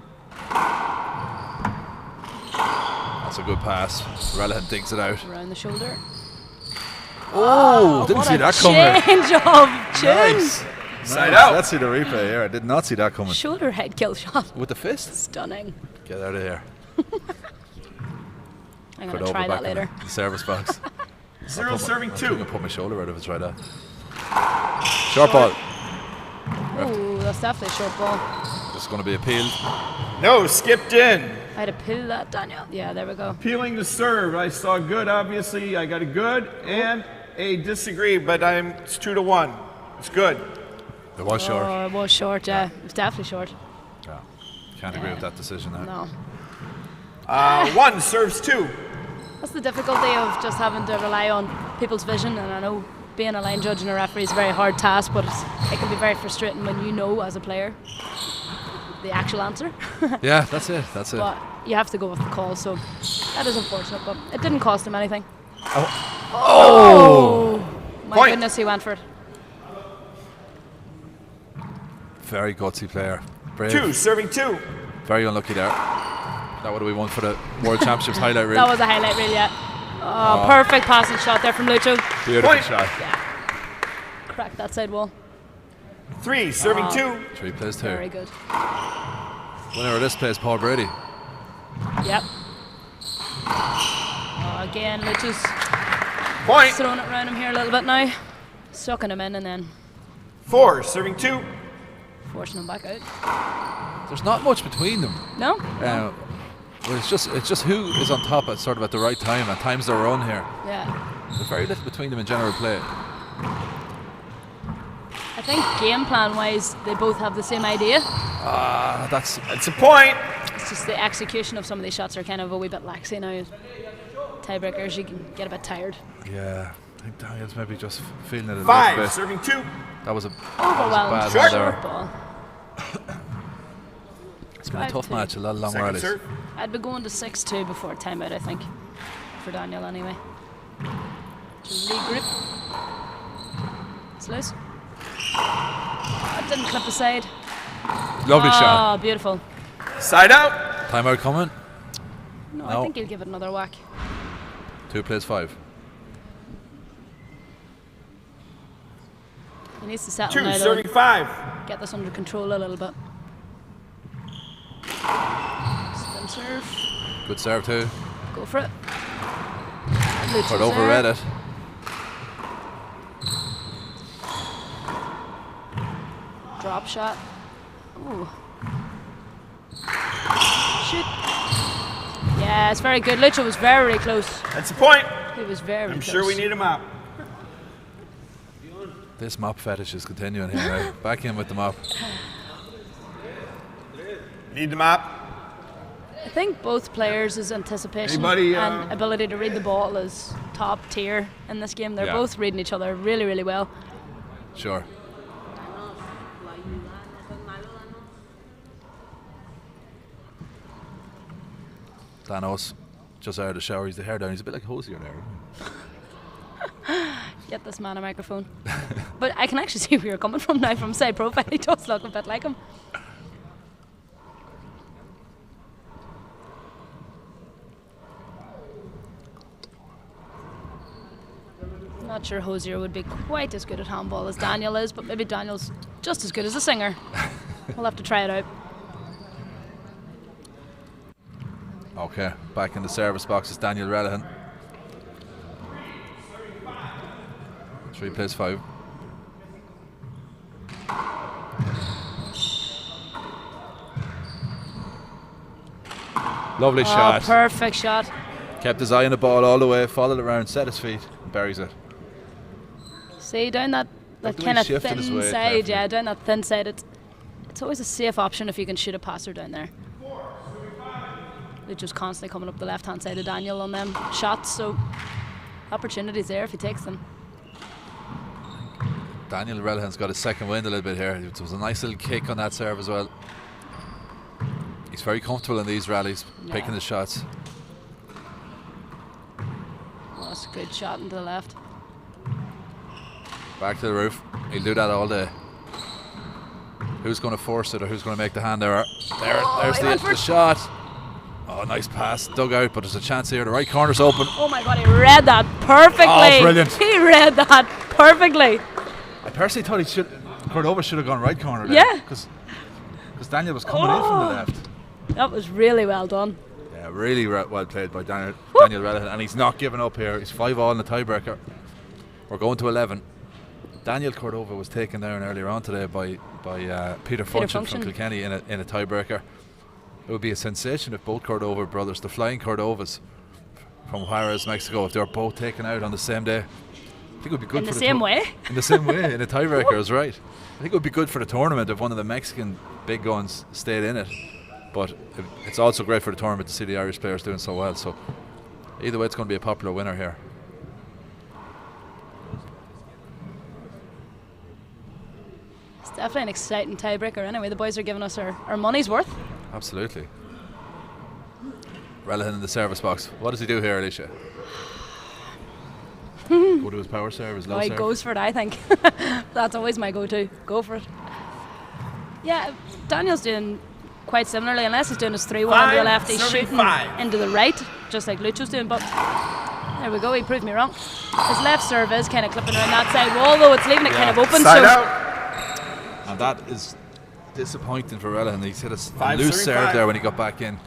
That's a good pass. Relihan digs it out. Around the shoulder. Oh, didn't What see a that coming. change of tune. Nice. Side Nice. out. Let's see the replay here. I did not see that coming. Shoulder head kill shot. With the fist? Stunning. Get out of here. I'm going to Cordova try back that in later. the service box. 0 serving I'm 2. going to put my shoulder out if I try that. Short ball. Oh, that's definitely a short ball. This is going to be appealed. No, skipped in. I had to pull that, Daniel. Yeah, there we go. Peeling the serve. I saw good, obviously. I got a good and a disagree, but it's 2-1. It's good. It was short. Oh, it was short, yeah. It was definitely short. Yeah. Can't agree with that decision now. No. 1 serves 2. That's the difficulty of just having to rely on people's vision, and I know being a line judge and a referee is a very hard task, but it can be very frustrating when you know as a player the actual answer. Yeah, that's it. That's it. But you have to go with the call, so that is unfortunate, but it didn't cost him anything. Oh! My Point. goodness, he went for it. Very gutsy player. Brave. 2 serving 2. Very unlucky there. That would have been one for the World Championships highlight reel. That was a highlight reel, yeah. Oh, perfect passing shot there from Lucho. Beautiful Point. shot. Yeah. Cracked that side wall. 3 serving 2. 3 plays 2. Very good. Winner of this plays Paul Brady. Yep. Oh, again, Lucho's Point. throwing it around him here a little bit now. Sucking him in and then 4 serving 2. forcing him back out. There's not much between them. No? Well, it's just who is on top at the right time, and times their run here. Yeah. There's very little between them in general play. I think game plan wise, they both have the same idea. That's It's a point. It's just the execution of some of these shots are kind of a wee bit laxy now. Tiebreakers, you can get a bit tired. yeah. I think Daniel's maybe just feeling it a little 5 bit. serving 2. That was a Overwhelmed. bad Short. one there. Short ball. It's been a tough 5-2. match, a lot of long Second rallies. serve. I'd be going to 6-2 before timeout, I think. For Daniel, anyway. To regrip. It's loose. That didn't clip the side. Lovely shot. Oh, beautiful. Side out. Timeout coming. No, No. I think he'll give it another whack. 2 plays 5. He needs to settle now, though. 235. Get this under control a little bit. Spin serve. Good serve too. Go for it. Lucius Cordova there. read it. Drop shot. Ooh. Shoot. Yeah, it's very good. Lucho was very close. That's the point. He was very I'm close. sure we need him out. This mop fetish is continuing here, right? Back in with the mop. Need him out. I think both players' anticipation Anybody, and ability to read the ball is top tier in this game. They're Yeah. both reading each other really, really well. Sure. Danos just out of the shower. He's the hair down. He's a bit like Hosier there. Get this man a microphone. But I can actually see where you're coming from now from side profile. He does look a bit like him. Not sure Hosier would be quite as good at handball as Daniel is, but maybe Daniel's just as good as a singer. We'll have to try it out. Okay, back in the service box is Daniel Relihan. 3 plays 5. Lovely shot. Perfect shot. Kept his eye on the ball all the way, followed it around, set his feet, and buries it. See, down that the way kind he of shifted his thin weight side, carefully. yeah, down that thin side. It's always a safe option if you can shoot a passer down there. They're just constantly coming up the left-hand side of Daniel on them shots, so opportunities there if he takes them. Daniel Relihan's got his second wind a little bit here. It was a nice little kick on that serve as well. He's very comfortable in these rallies, picking the shots. Oh, that's a good shot into the left. Back to the roof. He'll do that all day. Who's going to force it or who's going to make the hand error? There's he went for the it. shot. Oh, nice pass. Dug out, but there's a chance here. The right corner's open. Oh my God, he read that perfectly. Oh, brilliant. He read that perfectly. I personally thought Cordova should have gone right corner there. Yeah. Because Daniel was coming in from the left. That was really well done. Yeah, really well played by Daniel Relihan, and he's not giving up here. He's 5-all in the tiebreaker. We're going to 11. Daniel Cordova was taken down earlier on today by Peter Function from Kilkenny in a tiebreaker. It would be a sensation if both Cordova brothers, the Flying Cordovas from Juarez, Mexico, if they were both taken out on the same day. I think it would be good In for the same way. In the same way, in a tiebreaker, is right. I think it would be good for the tournament if one of the Mexican big guns stayed in it. But it's also great for the tournament to see the Irish players doing so well. So either way, it's going to be a popular winner here. It's definitely an exciting tiebreaker anyway. The boys are giving us our money's worth. Absolutely. Relihan in the service box. What does he do here, Alicia? Go to his power serve, his low Oh, he serve. goes for it, I think. That's always my go-to. Go for it. Yeah, Daniel's doing quite similarly, unless he's doing his 3-1 on the left. He's shooting 5-35. into the right, just like Lucho's doing. But there we go, he proved me wrong. His left serve is kind of clipping around that side wall, though it's leaving it kind of open. Side so out. And that is disappointing for Relihan. He's hit a 5-35. loose serve there when he got back in.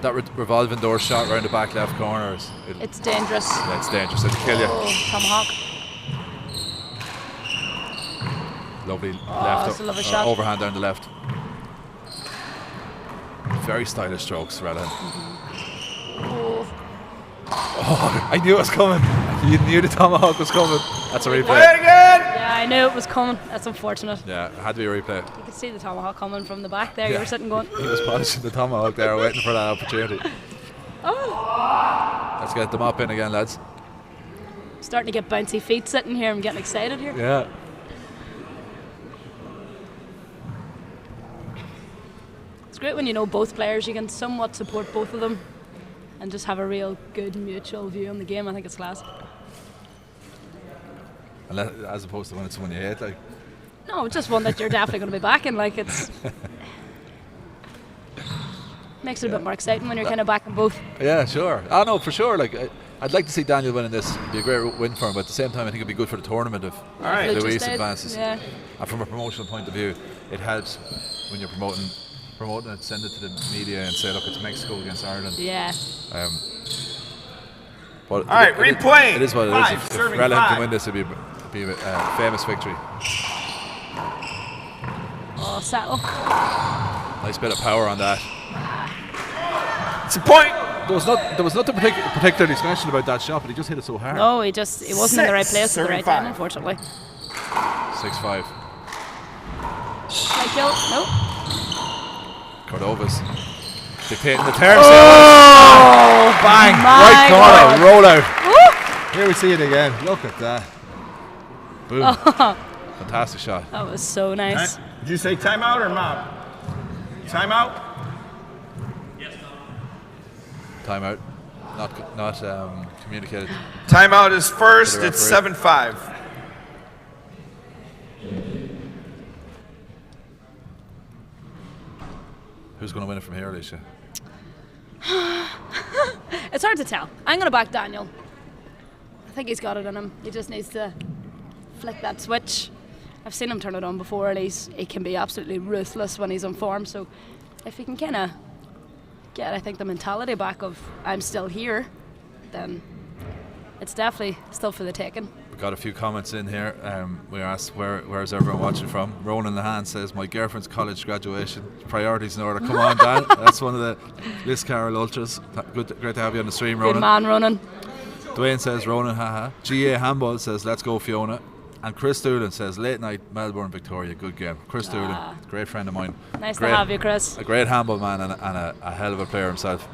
That revolving door shot round the back left corner. it's dangerous. Yeah, it's dangerous. It'll kill you. Oh, tomahawk. Lovely that's a lovely shot. overhand down the left. Very stylish strokes, Relihan. Oh, I knew it was coming. You knew the tomahawk was coming. That's a Play replay. it again. Yeah, I knew it was coming. That's unfortunate. Yeah, it had to be a replay. You could see the tomahawk coming from the back there. You Yeah. were sitting going, He was polishing the tomahawk there, waiting for that opportunity. oh. Let's get the mop in again, lads. Starting to get bouncy feet sitting here. I'm getting excited here. Yeah. great when you know both players. You can somewhat support both of them and just have a real good mutual view on the game. I think it's class. As opposed to when it's someone you hate, like. No, just one that you're definitely going to be backing. Like, it's makes it a bit more exciting when you're kind of backing both. Yeah, sure. Oh no, for sure. Like, I'd like to see Daniel winning this. It'd be a great win for him, but at the same time, I think it'd be good for the tournament if Luis advances. Yeah. And from a promotional point of view, it helps when you're promoting it, send it to the media and say, look, it's Mexico against Ireland. Yeah. But all right, replaying. It is what it Five, is. If serving Relihan five. can win this, it'd be a famous victory. Oh, settle. Nice bit of power on that. It's a point. There was nothing particularly special about that shot, but he just hit it so hard. No, it wasn't in the right place at the right time, 6-5. unfortunately. 6-5. Like kill? Nope. Cordova's dictating the terms. Oh, Bang! my Right corner, God. roll out. Here we see it again. Look at that. Boom. Fantastic shot. That was so nice. Right. Did you say timeout or mob? Timeout. Timeout. Not communicated. Timeout is first. To the It's referee. 7-5. Who's going to win it from here, Alicia? It's hard to tell. I'm going to back Daniel. I think he's got it in him. He just needs to flick that switch. I've seen him turn it on before, and he can be absolutely ruthless when he's on form. So if he can kind of get, I think, the mentality back of I'm still here, then it's definitely still for the taking. We've got a few comments in here. We asked where's everyone watching from. Relihan says, my girlfriend's college graduation. Priorities in order. Come on, Dan. That's one of the Liz Carroll Ultras. Great to have you on the stream, Good Ronan. man, Ronan. Dwayne says, Ronan, haha. GA Handball says, let's go, Fiona. And Chris Doolan says, late night, Melbourne, Victoria, good game. Chris Doolan, great friend of mine. Nice Great- to have you, Chris. A great handball man and a hell of a player himself.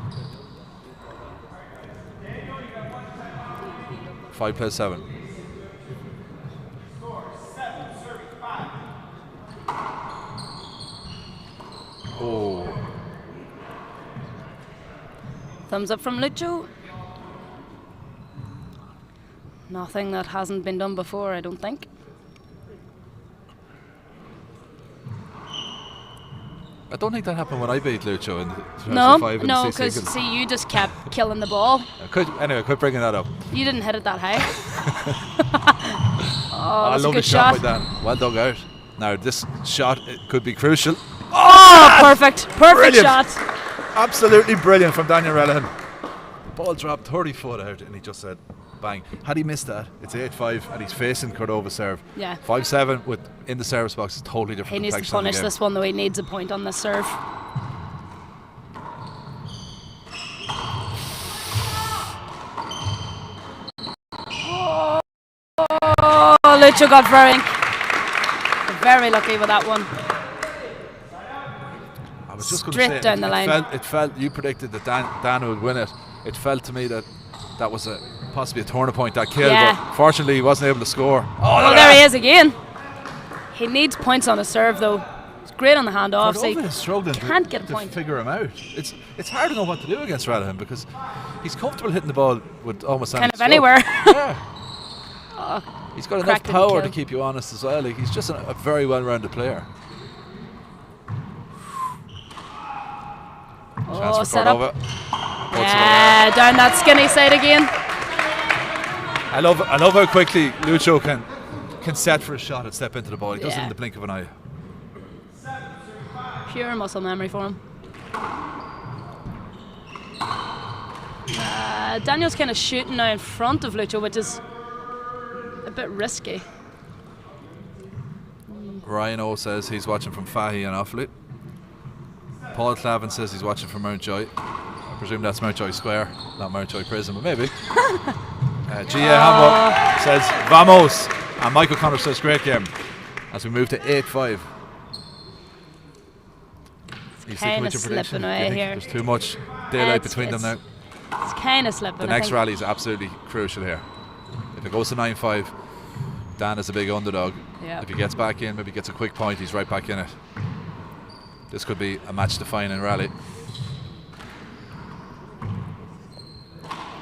5+7. Oh, Thumbs up from Lucho. Nothing that hasn't been done before, I don't think. I don't think that happened when I beat Lucho in 2005 No, in no, the because singles. see, you just kept killing the ball. Anyway, quit bringing that up. You didn't hit it that high. Oh, I that's a love good the shot shot. by Dan. Well dug out. Now this shot, it could be crucial. Oh, perfect Brilliant. shot. Absolutely brilliant from Daniel Relihan. The ball dropped 30 foot out and he just said, bang. Had he missed that, it's 8-5 and he's facing Cordova's serve. Yeah. 5-7 with in the service box is totally different. He needs to complexion of the punish game. this one, though. He needs a point on this serve. Oh, Lucho got very lucky with that one. I was just going Straight to say, down the line. It felt, you predicted that Dan would win it. It felt to me that was possibly a turning point, that kill, Yeah. but fortunately he wasn't able to score. Oh, there he is again. He needs points on his serve, though. It's great on the handoff. So Cordova is struggling can't get a to point. figure him out. It's hard to know what to do against Relihan because he's comfortable hitting the ball with almost kind any of stroke. anywhere. Yeah. He's got enough cracked in the power to kill. keep you honest as well. Like, he's just a very well-rounded player. Chance Oh, for set up. Cordova. Yeah, down that skinny side again. I love how quickly Lucho can set for a shot and step into the ball. He does it Yeah. in the blink of an eye. Pure muscle memory for him. Daniel's kind of shooting now in front of Lucho, which is a bit risky. Ryan O says he's watching from Fahy and Offaly. Paul Clavin says he's watching from Mountjoy. I presume that's Mountjoy Square, not Mountjoy Prison, but maybe. Gia Hambo says vamos, and Michael Connor says great game. As we move to 8-5. You sticking Kinda with your prediction? slipping Do you away think here. there's too much daylight It's- between them now? It's kind of slipping. The I next think. rally is absolutely crucial here. If it goes to 9-5, Dan is a big underdog. Yeah. If he gets back in, maybe gets a quick point, he's right back in it. This could be a match-defining rally.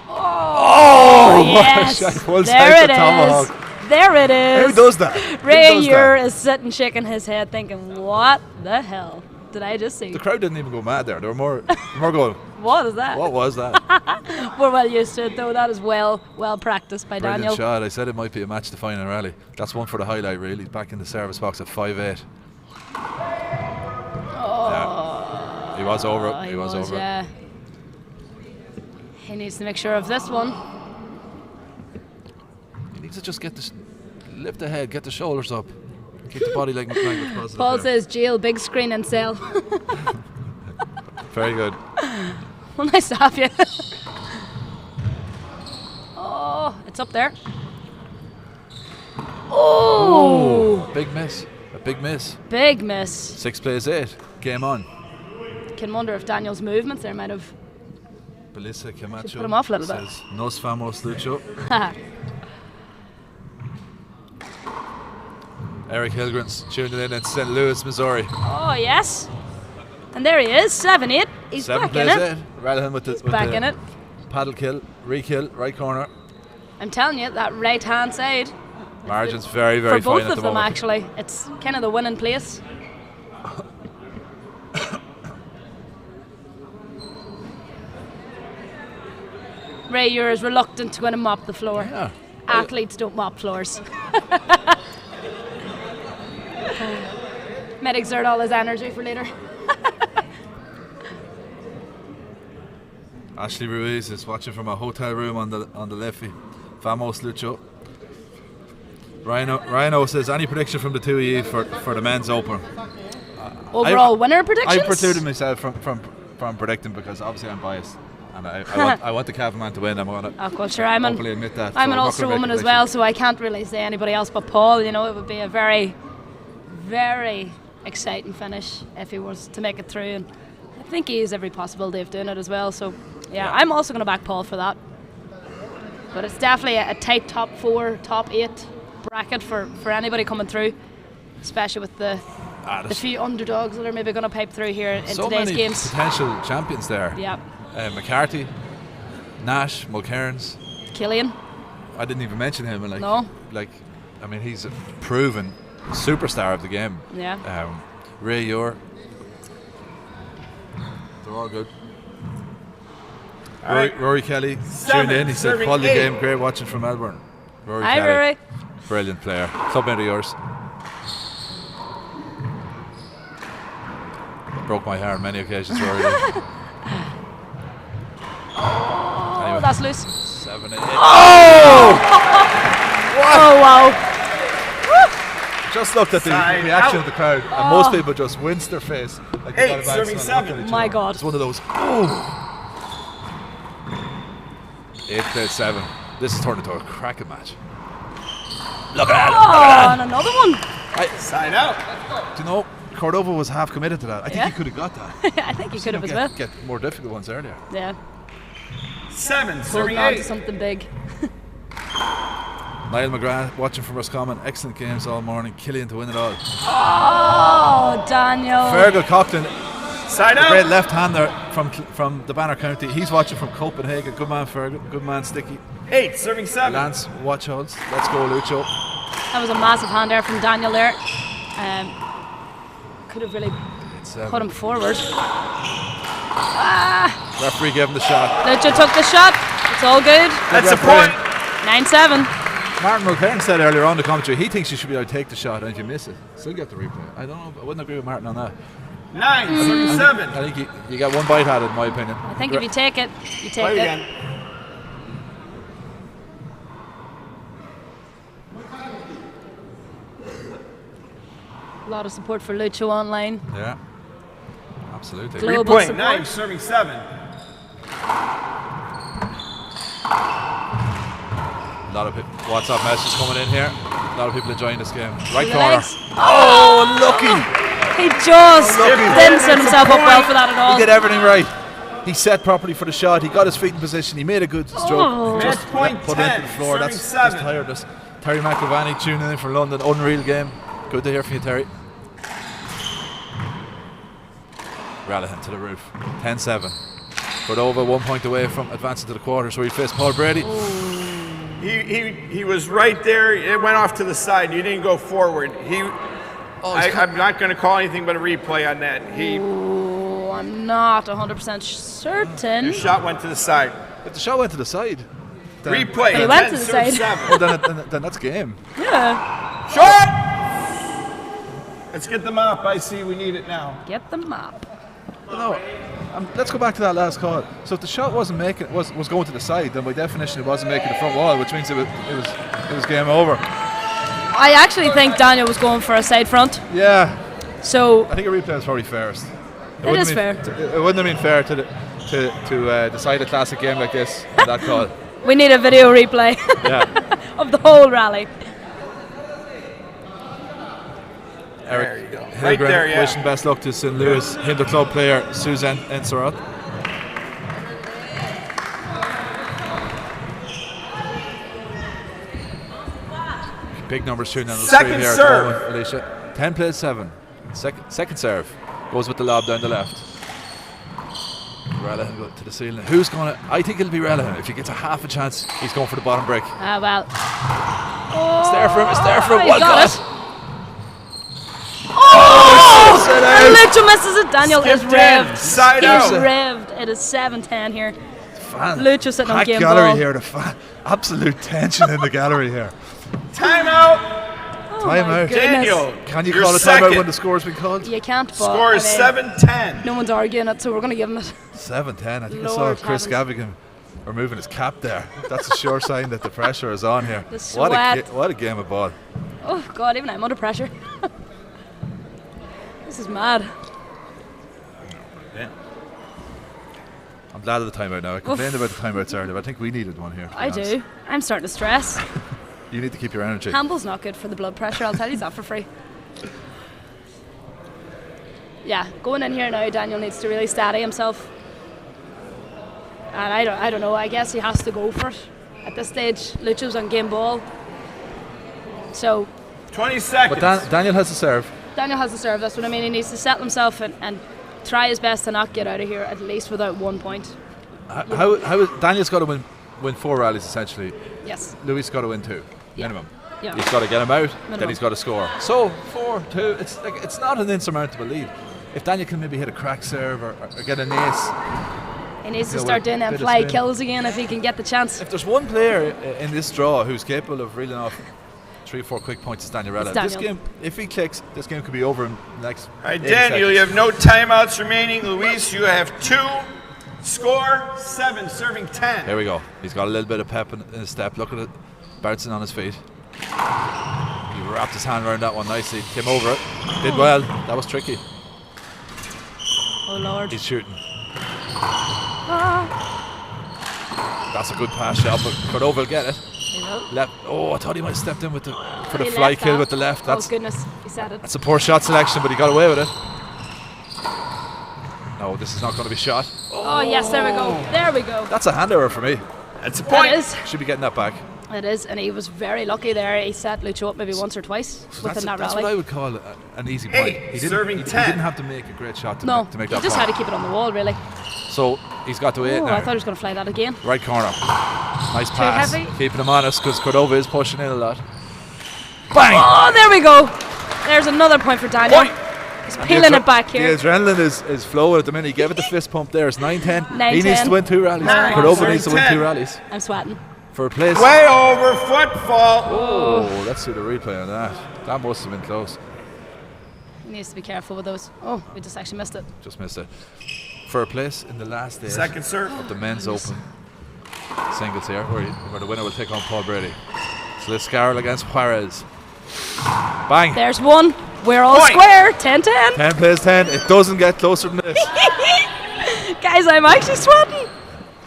Oh, yes. Full There size it of tomahawk. is. There it is. Who does that? Who Ray does Ure that? is sitting shaking his head thinking, what the hell did I just see? The crowd didn't even go mad there. They were more going, What is that? what was that? We're well used to it though. That is well practiced by Brilliant Daniel. shot. I said it might be a match-defining rally. That's one for the highlight, really. Back in the service box at 5'8". Yeah. He was over it. He was over it. Yeah. He needs to make sure of this one. He needs to just lift the head, get the shoulders up, keep the body like McLean positive. Paul there. says, Jill, big screen and sell. Very good. Well, nice to have you. Oh, it's up there. Oh, Big miss. A big miss. big miss. 6 plays 8. Game on. Can wonder if Daniel's movements there might have. Belissa Camacho put him off a little bit. says, Nos famos lucho. Eric Hilgren's tuning in St. Louis, Missouri. Oh, yes. And there he is, 7-8. He's 7 back in plays it. 8. Relihan with the Back in it. paddle kill, re-kill, right corner. I'm telling you, that right hand side. Margin's very, very For both fine at of the them, moment. actually. It's kind of the winning place. Ray, you're as reluctant to go and mop the floor. Yeah. Athletes don't mop floors. Might exert all his energy for later. Ashley Ruiz is watching from a hotel room on the lefty. Famos Lucho. Rhino says, any prediction from the two of you for the men's open? Overall winner predictions? I precluded myself from predicting because obviously I'm biased. And I want the Cavan man to win. I'm going to well, sure, I'm openly admit that. I'm so an not Ulster gonna make woman a as well, so I can't really say anybody else but Paul. You know, it would be a very, very exciting finish if he was to make it through. And I think he has every possibility of doing it as well. So, yeah. I'm also going to back Paul for that. But it's definitely a tight top 4, top 8 bracket for anybody coming through, especially with the few underdogs that are maybe going to pipe through here in so today's many games. potential champions there. Yeah. McCarthy, Nash, Mulcairns. Killian. I didn't even mention him. And No. I mean, he's a proven superstar of the game. Yeah. Ray Ure. They're all good. Rory Kelly tuned in. He said, serving quality 8. game, great watching from Melbourne. Rory Hi, Kelly. Rory. Brilliant player. Submit of yours. Broke my heart on many occasions, Rory. Oh, that's loose. 7, 8. Oh! Oh, wow. Just looked at the Side reaction out. of the crowd, and most people just winced their face. Like they 8, got a bad serving smell looking 7. at each My other. God. It's one of those. Oh. 8 plays 7. This is turning into a cracking match. Look at Oh, and another one. Side out. Do you know, Cordova was half committed to that. I think Yeah. he could have got that. I think he could have as well. Get more difficult ones earlier. Yeah. 7, serving Holding on to 8. something big. Niall McGrath watching from Roscommon. Excellent games all morning. Killian to win it all. Oh, Daniel. Fergal Coughlin, Side a great out. left-hander from the Banner County. He's watching from Copenhagen. Good man, Fergal. Good man, Sticky. 8, serving 7. Lance, watch holds. Let's go, Lucho. That was a massive hand there from Daniel there. Could have really put him forward. Referee gave him the shot. Lucha took the shot. It's all good. That's a referee. point. 9-7. Martin Mulcairn said earlier on in the commentary he thinks you should be able to take the shot, and if you miss it, still get the replay. I don't know. I wouldn't agree with Martin on that. 9, serving 7. I think you got one bite at it, in my opinion. I think if you take it, you take Play it. again. A lot of support for Lucho online. Yeah, absolutely. Global Point. support. 9, serving 7. A lot of WhatsApp messages coming in here. A lot of people enjoying this game. Right The corner. legs. Oh, lucky! He just Lucky. didn't set himself up well for that at all. He did everything right. He set properly for the shot. He got his feet in position. He made a good stroke. Oh. Just Match point put it into 10, the floor. serving That's 7. tired us. Terry McIlvany tuning in from London. Unreal game. Good to hear from you, Terry. Relihan to the roof. 10-7. Cordova 1 point away from advancing to the quarters where he faced Paul Brady. He was right there. It went off to the side. You didn't go forward. I'm not going to call anything but a replay on that. I'm not 100% certain. Your shot went to the side. If the shot went to the side, then, Replay. He went to the side. well, then that's game. Yeah. Shot! Let's get the mop. I see we need it now. Get the mop. No, let's go back to that last call. So if the shot was going to the side, then by definition it wasn't making the front wall, which means it was game over. I actually think Daniel was going for a side front. Yeah. So I think a replay is probably fairest. It is fair. It wouldn't have been fair to decide a classic game like this on that call. We need a video replay of the whole rally. There you go. Hilgren Right there, yeah. wishing best luck to St. Louis Hinder Club player Suzanne Enserat. Big numbers shooting on the Second screen here at serve. the moment, Alicia. 10 plays 7. Second serve. Goes with the lob down the left. Relihan go to the ceiling. Who's going to... I think it'll be Relihan. If he gets a half a chance, he's going for the bottom break. Ah, well. It's there for him. It's there for him. He Well got got. it. Oh! And Lucho misses it. Daniel is Skipped in. revved. Side He's out. revved. It is 7-10 here. Fan. Lucho sitting on Packed game gallery ball. here. The absolute tension in the gallery here. Timeout. Oh my Timeout. goodness. Daniel. Can you you're call a timeout second. when the score's been called? You can't, but Score is I mean, 7-10. no one's arguing it, so we're going to give him it. 7-10. I think I saw Lord Chris heavens. Gavigan removing his cap there. That's a sure sign that the pressure is on here. The sweat. What a game of ball. Oh, God, even I'm under pressure. This is mad. I'm glad of the timeout now. I complained about the timeouts earlier, but I think we needed one here. to be I honest. do. I'm starting to stress. You need to keep your energy. Handball's not good for the blood pressure, I'll tell you that for free. Yeah, going in here now, Daniel needs to really steady himself. And I don't know, I guess he has to go for it. At this stage, Lucho's on game ball. So 20 seconds. But Daniel has to serve. Daniel has to serve, that's what I mean. He needs to settle himself and try his best to not get out of here at least without 1 point. Daniel's got to win 4 rallies essentially. Yes. Louis got to win 2 minimum. Yeah. He's got to get him out, then Minimum. he's got to score. So 4-2. It's not an insurmountable lead. If Daniel can maybe hit a crack serve or get an ace. He needs to Yeah, start with doing a them bit of fly spin. kills again if he can get the chance. If there's one player in this draw who's capable of reeling off 3 or 4 quick points, it's Daniel Relihan. This Daniel. game, if he clicks, this game could be over in the next. All right, 80 Daniel, you seconds. have no timeouts remaining. Luis, you have 2. Score 7, serving 10. Here we go. He's got a little bit of pep in his step. Look at it, bouncing on his feet. He wrapped his hand around that one nicely. Came over it. Did well. That was tricky. Oh, Lord. He's shooting. Ah. That's a good pass shot, but Cordova will get it. He will. I thought he might have stepped in for the He fly left kill that. with the left. Oh, goodness. He said it. That's a poor shot selection, but he got away with it. No, this is not going to be shot. Oh, yes, there we go. There we go. That's a hand error for me. That's a That point. is. Should be getting that back. It is, and he was very lucky there. He set Lucho up maybe once or twice within that That's rally. what I would call an easy point. Hey, serving he 10. didn't have to make a great shot to No, make he that just point. had to keep it on the wall, really. So he's got to 8 Oh, now. I thought he was going to fly that again. Right corner. Nice pass. heavy. Keeping him honest because Cordova is pushing in a lot. Bang! Oh, there we go. There's another point for Daniel. Point. He's peeling it back The here. adrenaline is flowing at the minute. He gave it the fist pump there. It's 9-10. 9-10. He needs to win 2 rallies. Nine. Cordova needs to win 10. 2 rallies I'm sweating. for a place. Way over footfall. Oh, let's see the replay on that. That must have been close. He needs to be careful with those. Oh, we just actually missed it. Just missed it. For a place in the last day Second serve. of the men's open singles here, where the winner will take on Paul Brady. So this Scarroll against Juarez. Bang! There's one. We're all Point. square. 10-10. 10 plays 10. It doesn't get closer than this. Guys, I'm actually sweating.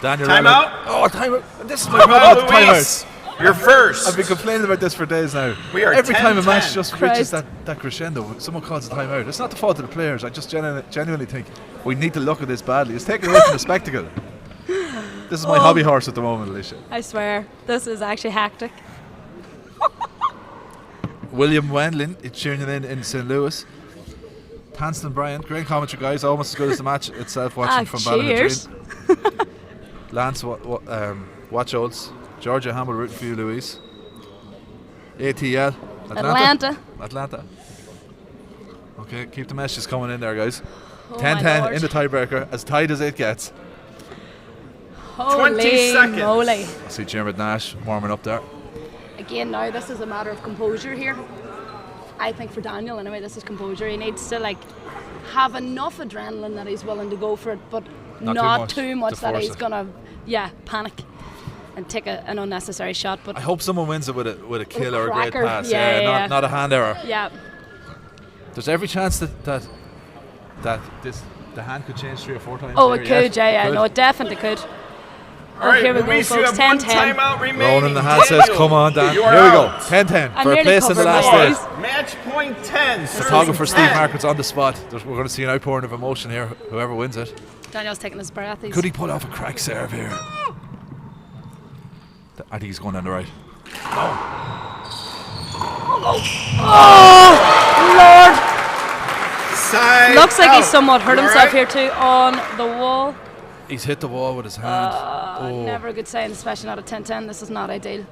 Daniel Timeout? Relihan. Oh, timeout. This is my problem with Luis, timeouts. you're first. I've been complaining about this for days now. We are Every time a 10-10. match just reaches Christ. that crescendo, someone calls a timeout. It's not the fault of the players. I just genuinely think we need to look at this badly. It's taken away from the spectacle. This is my hobby horse at the moment, Alicia. I swear, this is actually hectic. William Wendlin is tuning in St. Louis. Hanston Bryan, great commentary, guys. Almost as good as the match itself. Watching from cheers. Ballymagene. Lance Watch Olds, Georgia Hamill rooting for you, Louise. ATL Atlanta. Okay, keep the messages coming in there, guys. 10-10 in the tiebreaker, as tight as it gets. Holy 20 seconds. moly. I see Jeremy Nash warming up there. Again, now this is a matter of composure here. I think for Daniel, anyway, this is composure. He needs to have enough adrenaline that he's willing to go for it, but not too much that he's gonna, panic and take an unnecessary shot. But I hope someone wins it with a kill or a great cracker. pass. Yeah. Not a hand error. Yeah. There's every chance that the hand could change 3 or 4 times. Oh, there, it could, yes. No, it definitely could. All right, here we go, Luis, you folks. have 10-10. 1 timeout remaining. Ronan the hand says, come on, Dan. You Here are we go. out. 10-10 I'm for a nearly place in the covered last my day. eyes. Match point 10. Photographer Steve 10. Market's on the spot. We're going to see an outpouring of emotion here, whoever wins it. Daniel's taking his breath. Could he pull off a crack serve here? I think he's going down the right. Lord! Side Looks like he's out. somewhat hurt You all himself right? here too on the wall. He's hit the wall with his hand. Never a good sign, especially not at 10-10. This is not ideal.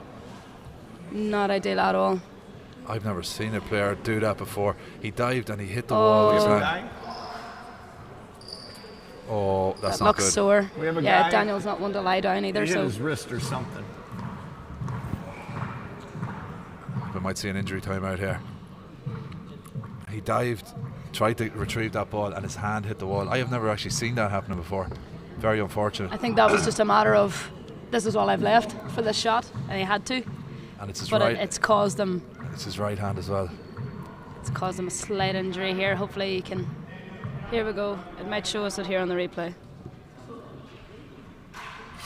Not ideal at all. I've never seen a player do that before. He dived and he hit the wall with his hand. Guy? Oh, that's That not looks good. sore. We have a Yeah, guy. Daniel's not one to lie down either. He hit So his wrist or something. We might see an injury timeout here. He dived, tried to retrieve that ball, and his hand hit the wall. I have never actually seen that happening before. Very unfortunate. I think that was just a matter of this is all I've left for this shot, and he had to. And it's his But right. it's caused him. It's his right hand as well. It's caused him a slight injury here. Hopefully he can. Here we go. It might show us it here on the replay.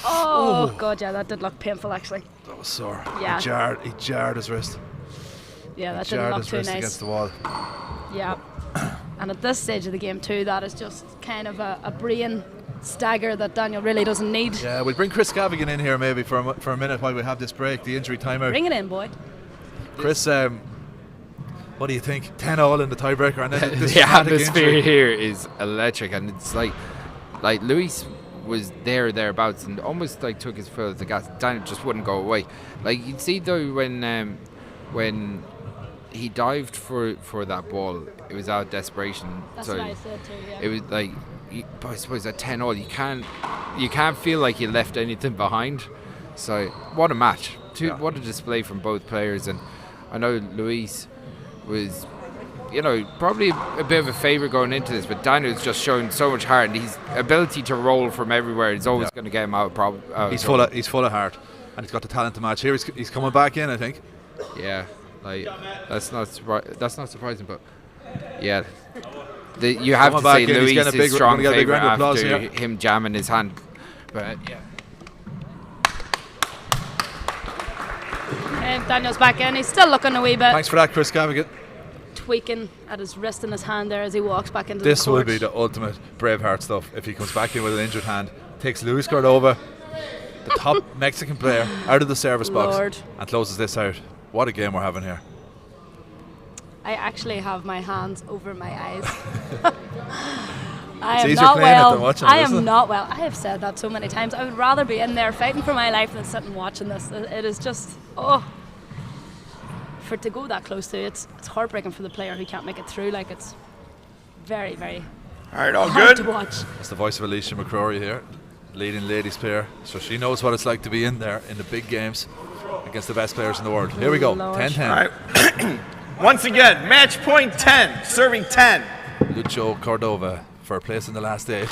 Oh God, yeah, that did look painful actually. That was sore. Yeah. He jarred his wrist. Yeah, that He didn't jarred look his too wrist nice. against the wall. Yeah. And at this stage of the game too, that is just kind of a brain stagger that Daniel really doesn't need. Yeah, we'll bring Chris Gavigan in here maybe for a minute while we have this break, the injury timeout. Bring it in, boy. Chris, what do you think? 10-all in the tiebreaker, and then this The dramatic atmosphere injury. here is electric, and it's like Luis was thereabouts and almost took his foot off the gas. Daniel just wouldn't go away. You'd see though when he dived for that ball, it was out of desperation. That's so what I said too. Yeah. it was but I suppose at 10-all you can't feel like you left anything behind. So what a match! What a display from both players, and I know Luis was, probably a bit of a favourite going into this, but Daniel's just shown so much heart, and his ability to roll from everywhere is always going to get him out of trouble. He's full of heart, and he's got the talent to match. Here he's coming back in, I think. Yeah, that's not surprising, but yeah, you have to Coming back say in, he's Luis getting a big- is strong gonna get a big favourite round of applause after here. him jamming his hand. But yeah. And Daniel's back in. He's still looking a wee bit, Thanks for that, Chris Gavigan. tweaking at his wrist and his hand there as he walks back into This the court. will be the ultimate Braveheart stuff if he comes back in with an injured hand, takes Luis Cordova, the top Mexican player, out of the service box, Lord. and closes this out. What a game we're having here. I actually have my hands over my eyes. I It's am easier not playing it well. than watching it, I isn't am it? not well. I have said that so many times. I would rather be in there fighting for my life than sitting watching this. It is just for it to go that close to it's heartbreaking for the player who can't make it through. It's very, very All right, all hard to good. watch. That's the voice of Alicia McCrory here, leading ladies player. So she knows what it's like to be in there in the big games against the best players in the world. Here we go, Lord. 10-10. All right. Once again, match point 10, serving 10. Lucho Cordova for a place in the last 8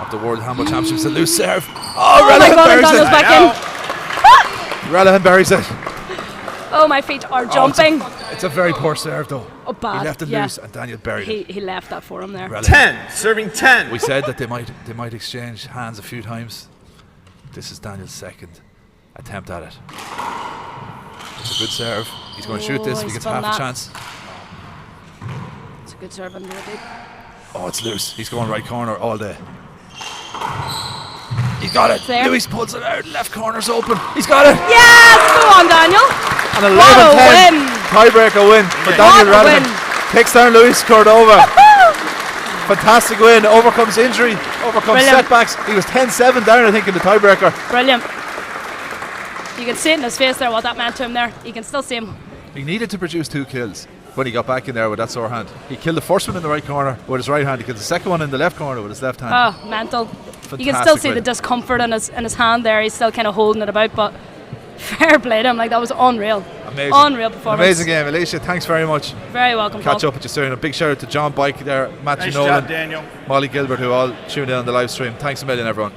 of the World Handball Championships. A loose serve. Oh, Oh my Relihan God, buries Daniel's it. back in. Relihan buries it. Oh, my feet are Oh, jumping. it's a very poor serve though. Oh, bad. He left it Yeah. loose and Daniel buried it. He left that for him there. Relihan. 10, serving 10. We said that they might exchange hands a few times. This is Daniel's second attempt at it. It's a good serve. He's going to shoot this if he he's gets spun half a that. chance. It's a good serve, indeed. Oh, it's loose. He's going right corner all day. He got it. There. Luis pulls it out. Left corner's open. He's got it. Yes! Go on, Daniel. And What a 11-10 win. tiebreaker win for Yeah. Daniel What a Relihan. win. Takes down Luis Cordova. Fantastic win. Overcomes injury, overcomes Brilliant. setbacks. He was 10-7 down, I think, in the tiebreaker. Brilliant. You can see it in his face there what that meant to him there. You can still see him. He needed to produce 2 kills when he got back in there with that sore hand. He killed the first one in the right corner with his right hand. He killed the second one in the left corner with his left hand. Oh, mental. You can still Fantastic see win. the discomfort in his hand there. He's still kind of holding it about, but fair play to him. Like, that was unreal. Amazing. Unreal performance. Amazing game. Alicia, thanks very much. Very welcome, Catch Paul. up with you soon. A big shout out to John Bike there, Matthew Nice Nolan, job, Daniel. Molly Gilbert, who all tuned in on the live stream. Thanks a million, everyone.